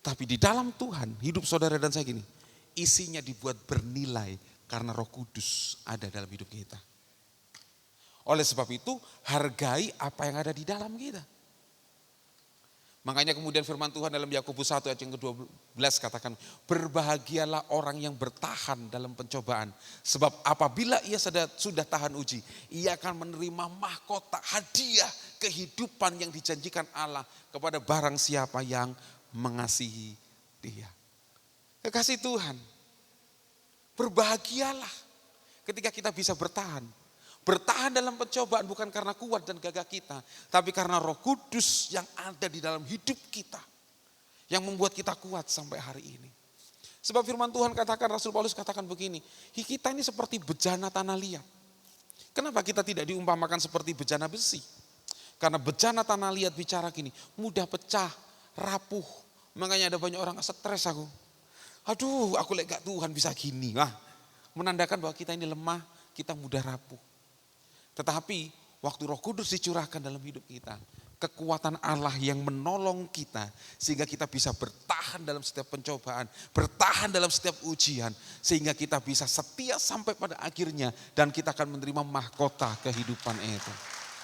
Tapi di dalam Tuhan, hidup saudara dan saya gini, isinya dibuat bernilai karena Roh Kudus ada dalam hidup kita. Oleh sebab itu, hargai apa yang ada di dalam kita. Makanya kemudian firman Tuhan dalam Yakobus 1 ayat yang ke-12 katakan, berbahagialah orang yang bertahan dalam pencobaan. Sebab apabila ia sudah tahan uji, ia akan menerima mahkota hadiah kehidupan yang dijanjikan Allah kepada barang siapa yang mengasihi dia. Kekasih Tuhan, berbahagialah ketika kita bisa bertahan. Bertahan dalam pencobaan bukan karena kuat dan gagah kita, tapi karena Roh Kudus yang ada di dalam hidup kita, yang membuat kita kuat sampai hari ini. Sebab firman Tuhan katakan, Rasul Paulus katakan begini, kita ini seperti bejana tanah liat. Kenapa kita tidak diumpamakan seperti bejana besi? Karena bejana tanah liat bicara gini, mudah pecah, rapuh. Makanya ada banyak orang stres aku. Aduh, aku lihat Tuhan bisa gini. Wah, menandakan bahwa kita ini lemah, kita mudah rapuh. Tetapi waktu Roh Kudus dicurahkan dalam hidup kita, kekuatan Allah yang menolong kita sehingga kita bisa bertahan dalam setiap pencobaan, bertahan dalam setiap ujian, sehingga kita bisa setia sampai pada akhirnya dan kita akan menerima mahkota kehidupan itu.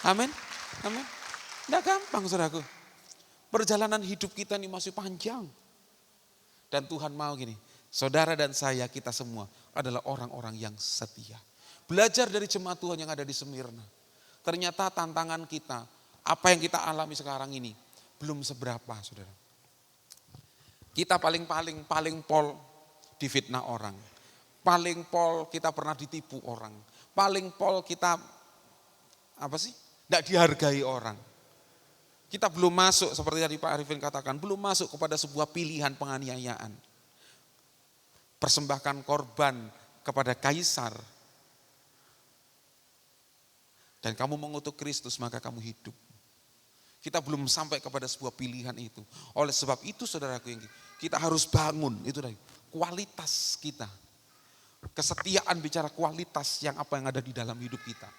Amin. Amin. Tidak gampang saudaraku. Perjalanan hidup kita ini masih panjang. Dan Tuhan mau gini, saudara dan saya, kita semua adalah orang-orang yang setia. Belajar dari jemaat Tuhan yang ada di Smyrna. Ternyata tantangan kita, apa yang kita alami sekarang ini, belum seberapa saudara. Kita paling pol difitnah orang. Paling pol kita pernah ditipu orang. Paling pol kita, tidak dihargai orang. Kita belum masuk, seperti tadi Pak Arifin katakan, belum masuk kepada sebuah pilihan penganiayaan. Persembahkan korban kepada kaisar. Dan kamu mengutuk Kristus, maka kamu hidup. Kita belum sampai kepada sebuah pilihan itu. Oleh sebab itu saudaraku, kita harus bangun, itu tadi, kualitas kita. Kesetiaan bicara kualitas yang apa yang ada di dalam hidup kita.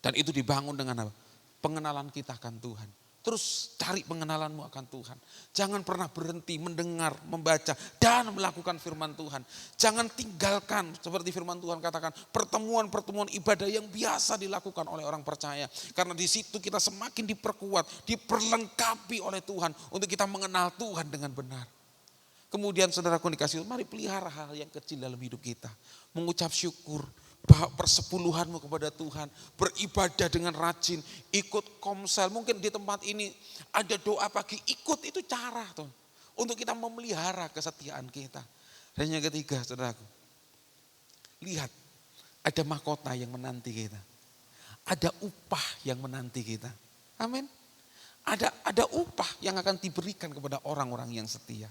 Dan itu dibangun dengan apa? Pengenalan kita akan Tuhan. Terus cari pengenalanmu akan Tuhan. Jangan pernah berhenti mendengar, membaca, dan melakukan firman Tuhan. Jangan tinggalkan seperti firman Tuhan katakan pertemuan-pertemuan ibadah yang biasa dilakukan oleh orang percaya. Karena di situ kita semakin diperkuat, diperlengkapi oleh Tuhan untuk kita mengenal Tuhan dengan benar. Kemudian saudaraku dikasih, mari pelihara hal yang kecil dalam hidup kita. Mengucap syukur, persepuluhanmu kepada Tuhan, beribadah dengan rajin, ikut komsel. Mungkin di tempat ini ada doa pagi, ikut, itu cara tuh untuk kita memelihara kesetiaan kita. Dan yang ketiga, saudaraku, lihat ada mahkota yang menanti kita, ada upah yang menanti kita. Amin. Ada upah yang akan diberikan kepada orang-orang yang setia.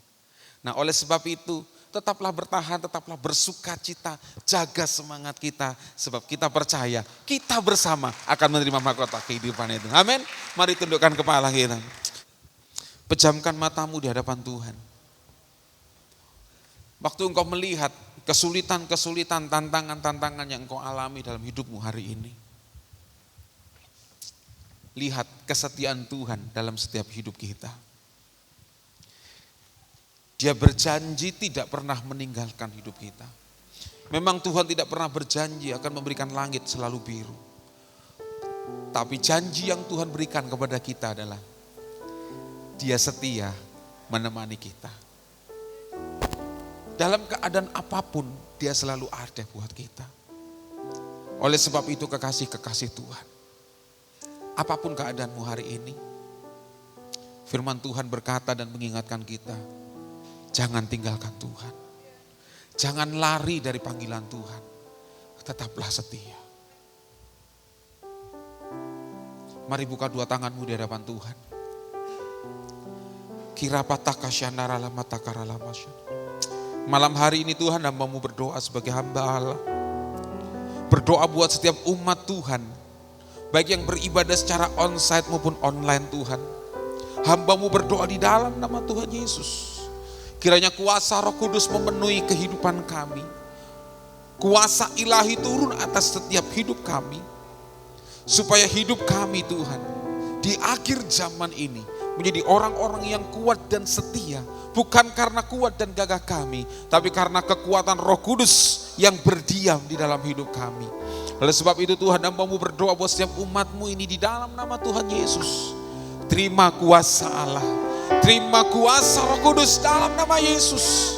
Nah, oleh sebab itu tetaplah bertahan, tetaplah bersukacita, jaga semangat kita. Sebab kita percaya kita bersama akan menerima mahkota kehidupan itu. Amin. Mari tundukkan kepala kita. Pejamkan matamu di hadapan Tuhan. Waktu engkau melihat kesulitan-kesulitan, tantangan-tantangan yang engkau alami dalam hidupmu hari ini. Lihat kesetiaan Tuhan dalam setiap hidup kita. Dia berjanji tidak pernah meninggalkan hidup kita. Memang Tuhan tidak pernah berjanji akan memberikan langit selalu biru. Tapi janji yang Tuhan berikan kepada kita adalah Dia setia menemani kita. Dalam keadaan apapun Dia selalu ada buat kita. Oleh sebab itu kekasih-kekasih Tuhan, apapun keadaanmu hari ini, firman Tuhan berkata dan mengingatkan kita, jangan tinggalkan Tuhan. Jangan lari dari panggilan Tuhan. Tetaplah setia. Mari buka dua tanganmu di hadapan Tuhan. Malam hari ini Tuhan, hamba-Mu berdoa sebagai hamba Allah. Berdoa buat setiap umat Tuhan. Baik yang beribadah secara onsite maupun online Tuhan. Hamba-Mu berdoa di dalam nama Tuhan Yesus. Kiranya kuasa Roh Kudus memenuhi kehidupan kami. Kuasa ilahi turun atas setiap hidup kami. Supaya hidup kami Tuhan, di akhir zaman ini menjadi orang-orang yang kuat dan setia. Bukan karena kuat dan gagah kami, tapi karena kekuatan Roh Kudus yang berdiam di dalam hidup kami. Oleh sebab itu Tuhan, hamba-Mu berdoa buat setiap umat-Mu ini di dalam nama Tuhan Yesus. Terima kuasa Allah. Terima kuasa Roh Kudus dalam nama Yesus.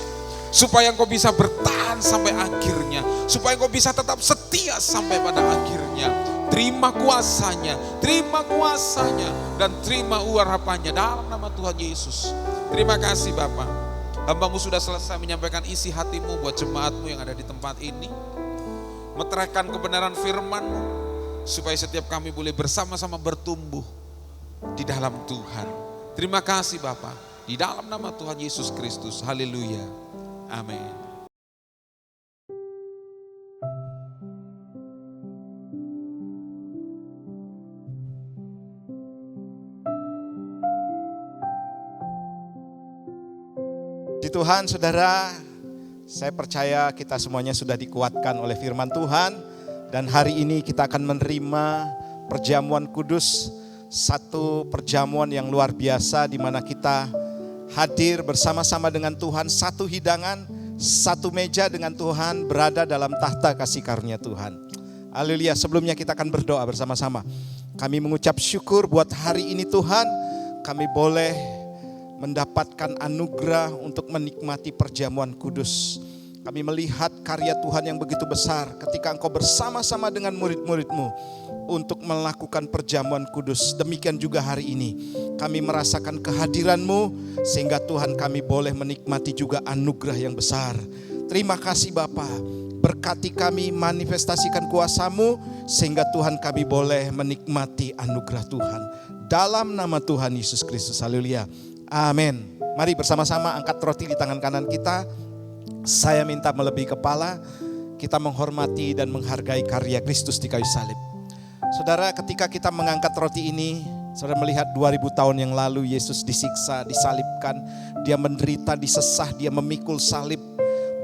Supaya engkau bisa bertahan sampai akhirnya. Supaya engkau bisa tetap setia sampai pada akhirnya. Terima kuasanya, dan terima urapannya dalam nama Tuhan Yesus. Terima kasih Bapa. Hamba-Mu sudah selesai menyampaikan isi hati-Mu buat jemaat-Mu yang ada di tempat ini. Meteraikan kebenaran firman-Mu. Supaya setiap kami boleh bersama-sama bertumbuh di dalam Tuhan. Terima kasih Bapa, di dalam nama Tuhan Yesus Kristus. Haleluya. Amin. Di Tuhan, saudara, saya percaya kita semuanya sudah dikuatkan oleh firman Tuhan. Dan hari ini kita akan menerima perjamuan kudus. Satu perjamuan yang luar biasa di mana kita hadir bersama-sama dengan Tuhan, satu hidangan, satu meja dengan Tuhan, berada dalam tahta kasih karunia Tuhan. Haleluya. Sebelumnya kita akan berdoa bersama-sama. Kami mengucap syukur buat hari ini Tuhan, kami boleh mendapatkan anugerah untuk menikmati perjamuan kudus. Kami melihat karya Tuhan yang begitu besar ketika Engkau bersama-sama dengan murid-murid-Mu untuk melakukan perjamuan kudus. Demikian juga hari ini kami merasakan kehadiran-Mu sehingga Tuhan kami boleh menikmati juga anugerah yang besar. Terima kasih Bapa, berkati kami, manifestasikan kuasa-Mu sehingga Tuhan kami boleh menikmati anugerah Tuhan. Dalam nama Tuhan Yesus Kristus, haleluya, amin. Mari bersama-sama angkat roti di tangan kanan kita. Saya minta melebihi kepala, kita menghormati dan menghargai karya Kristus di kayu salib. Saudara, ketika kita mengangkat roti ini, saudara melihat 2000 tahun yang lalu Yesus disiksa, disalibkan, dia menderita, disesah, dia memikul salib.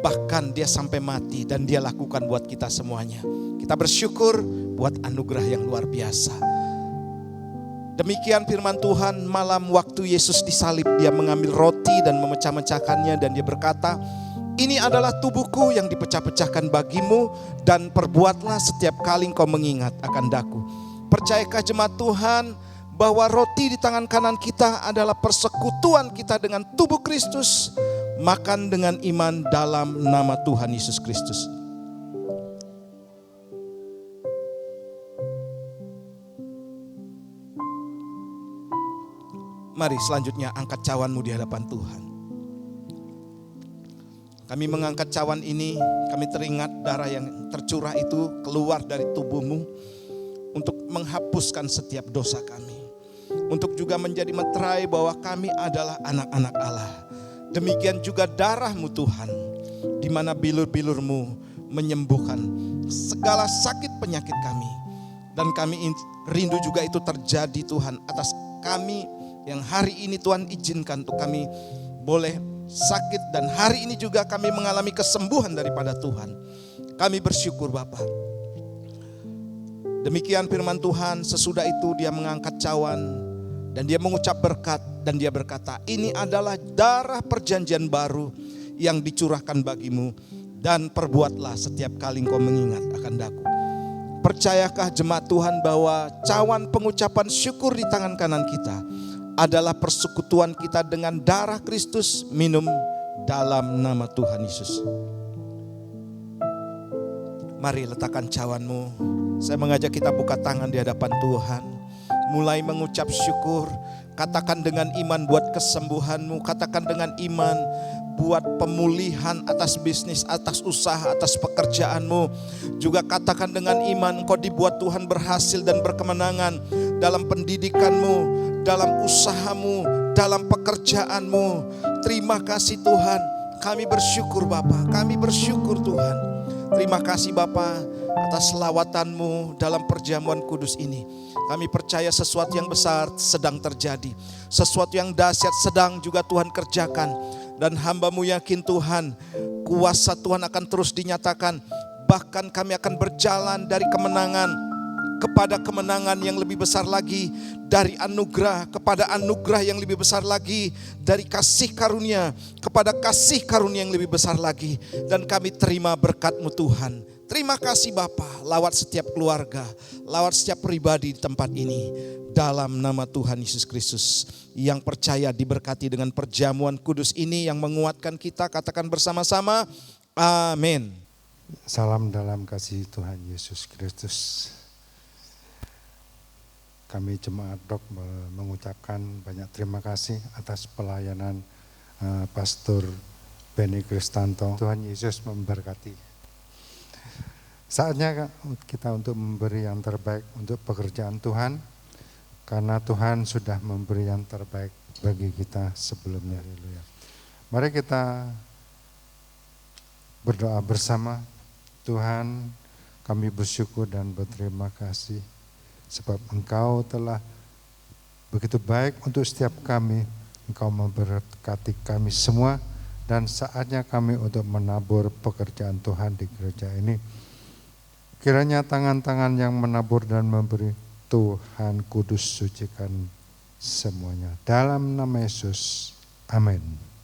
bahkan dia sampai mati dan dia lakukan buat kita semuanya. Kita bersyukur buat anugerah yang luar biasa. Demikian firman Tuhan malam waktu Yesus disalib, dia mengambil roti dan memecah-mecahkannya dan dia berkata, ini adalah tubuhku yang dipecah-pecahkan bagimu dan perbuatlah setiap kali engkau mengingat akan daku. Percayakah jemaat Tuhan bahwa roti di tangan kanan kita adalah persekutuan kita dengan tubuh Kristus. Makan dengan iman dalam nama Tuhan Yesus Kristus. Mari selanjutnya angkat cawanmu di hadapan Tuhan. Kami mengangkat cawan ini, kami teringat darah yang tercurah itu keluar dari tubuhmu untuk menghapuskan setiap dosa kami. Untuk juga menjadi meterai bahwa kami adalah anak-anak Allah. Demikian juga darahmu Tuhan, di mana bilur-bilurmu menyembuhkan segala sakit penyakit kami. Dan kami rindu juga itu terjadi Tuhan atas kami yang hari ini Tuhan izinkan untuk kami boleh sakit. Dan hari ini juga kami mengalami kesembuhan daripada Tuhan. Kami bersyukur Bapa. Demikian firman Tuhan, sesudah itu dia mengangkat cawan dan dia mengucap berkat dan dia berkata, ini adalah darah perjanjian baru yang dicurahkan bagimu dan perbuatlah setiap kali engkau mengingat akan daku. Percayakah jemaat Tuhan bahwa cawan pengucapan syukur di tangan kanan kita adalah persekutuan kita dengan darah Kristus? Minum dalam nama Tuhan Yesus. Mari letakkan cawanmu. Saya mengajak kita buka tangan di hadapan Tuhan. Mulai mengucap syukur. Katakan dengan iman buat kesembuhanmu. Katakan dengan iman buat pemulihan atas bisnis, atas usaha, atas pekerjaanmu. Juga katakan dengan iman engkau dibuat Tuhan berhasil dan berkemenangan dalam pendidikanmu, dalam usahamu, dalam pekerjaanmu. Terima kasih Tuhan. Kami bersyukur Bapa. Kami bersyukur Tuhan. Terima kasih Bapa atas lawatanmu dalam perjamuan kudus ini. Kami percaya sesuatu yang besar sedang terjadi. Sesuatu yang dahsyat sedang juga Tuhan kerjakan. Dan hamba-Mu yakin Tuhan, kuasa Tuhan akan terus dinyatakan. Bahkan kami akan berjalan dari kemenangan kepada kemenangan yang lebih besar lagi. Dari anugerah kepada anugerah yang lebih besar lagi. Dari kasih karunia kepada kasih karunia yang lebih besar lagi. Dan kami terima berkat-Mu Tuhan. Terima kasih Bapa, lawat setiap keluarga, lawat setiap pribadi di tempat ini. Dalam nama Tuhan Yesus Kristus, yang percaya diberkati dengan perjamuan kudus ini yang menguatkan kita, katakan bersama-sama, amin. Salam dalam kasih Tuhan Yesus Kristus. Kami jemaat Dok mengucapkan banyak terima kasih atas pelayanan Pastor Benny Kristanto. Tuhan Yesus memberkati. Saatnya kita untuk memberi yang terbaik untuk pekerjaan Tuhan, karena Tuhan sudah memberi yang terbaik bagi kita sebelumnya. Mari kita berdoa bersama. Tuhan, kami bersyukur dan berterima kasih sebab Engkau telah begitu baik untuk setiap kami. Engkau memberkati kami semua dan saatnya kami untuk menabur pekerjaan Tuhan di gereja ini. Kiranya tangan-tangan yang menabur dan memberi Tuhan kudus sucikan semuanya. Dalam nama Yesus, amin.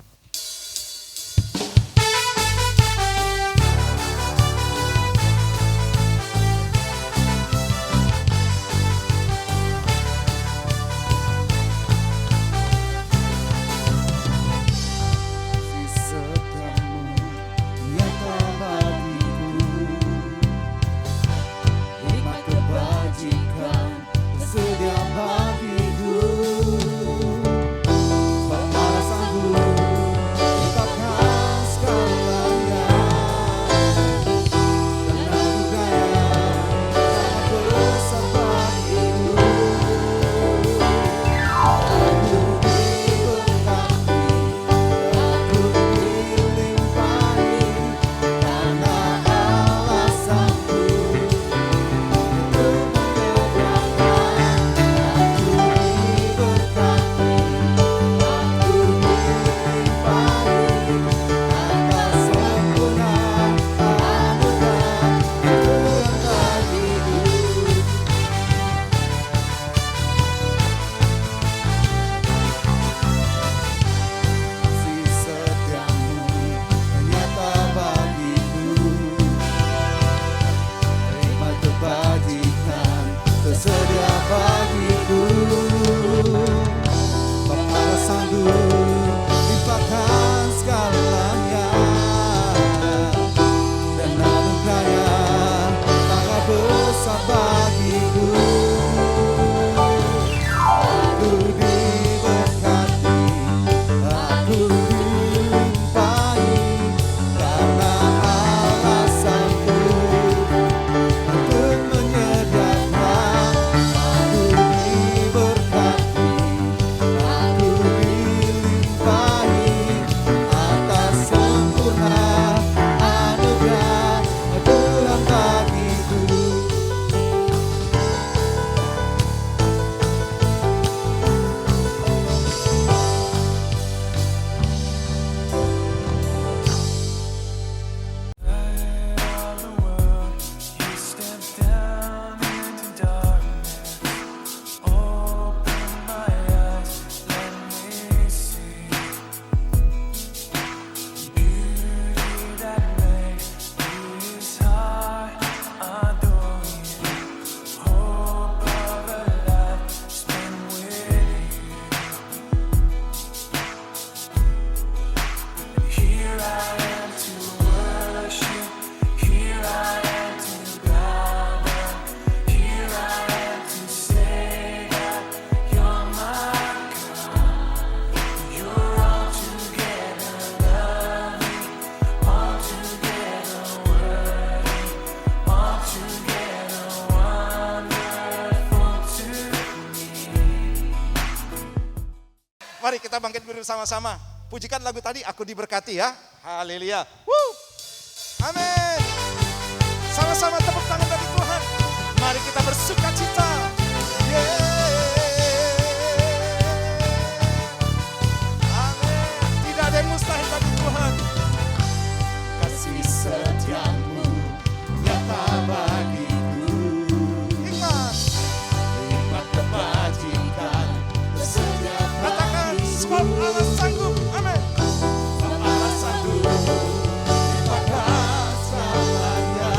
Bagiku, pembalasanku Mari kita bangkit bersama-sama. Pujikan lagu tadi, Aku Diberkati ya. Haleluya. Woo. Amin. Sama-sama tepuk tangan bagi Tuhan. Mari kita bersuka cita. Amin. Tidak ada yang mustahil bagi Tuhan. Kasih setiamu nyata bagiku. Hikmat. Hikmat kebajikan setiap Katakan, sebab Allah sanggup. Amin. Allah sanggup limpahkan selamanya.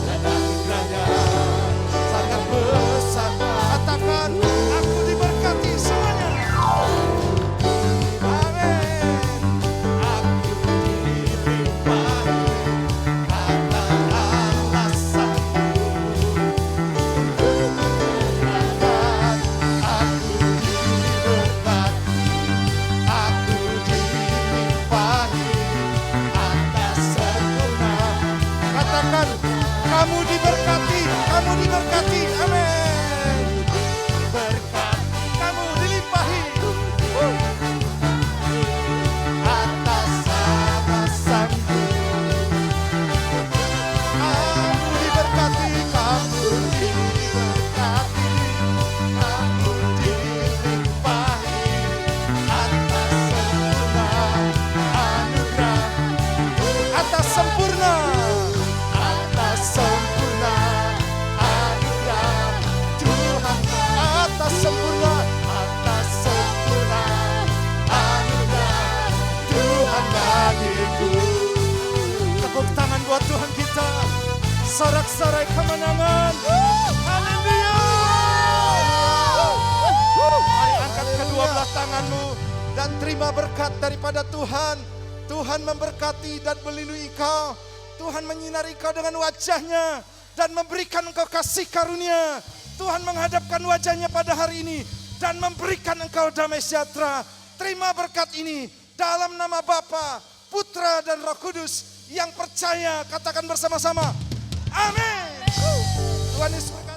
Dan anugerahnya Sangat besar. Katakan, aku diberkati semuanya. Amin. aku dilimpahi kata Allah sanggup. Katakan, aku diberkati. Aku dilimpahi Atas sempurna Katakan, kamu diberkati. Kamu diberkati. Amin. berkat Kamu dilimpahi. atas Allah sanggup. Kamu diberkati. Kamu Berkati kamu dilimpahi atas sempurna anugerah. atas sempurna. Atas sempurna anugerah Tuhan. Atas sempurna. Atas sempurna anugerah Tuhan bagiku. Tepuk tangan buat Tuhan kita. Sorak-sorai kemenangan. Haleluya. Mari angkat kedua belah tanganmu dan terima berkat daripada Tuhan. Tuhan memberkati dan melindungi kau. Tuhan menyinari kau dengan wajahnya dan memberikan engkau kasih karunia. Tuhan menghadapkan wajahnya pada hari ini dan memberikan engkau damai sejahtera. Terima berkat ini dalam nama Bapa, Putra dan Roh Kudus yang percaya. Katakan bersama-sama. Amin. Tuhan Yesus.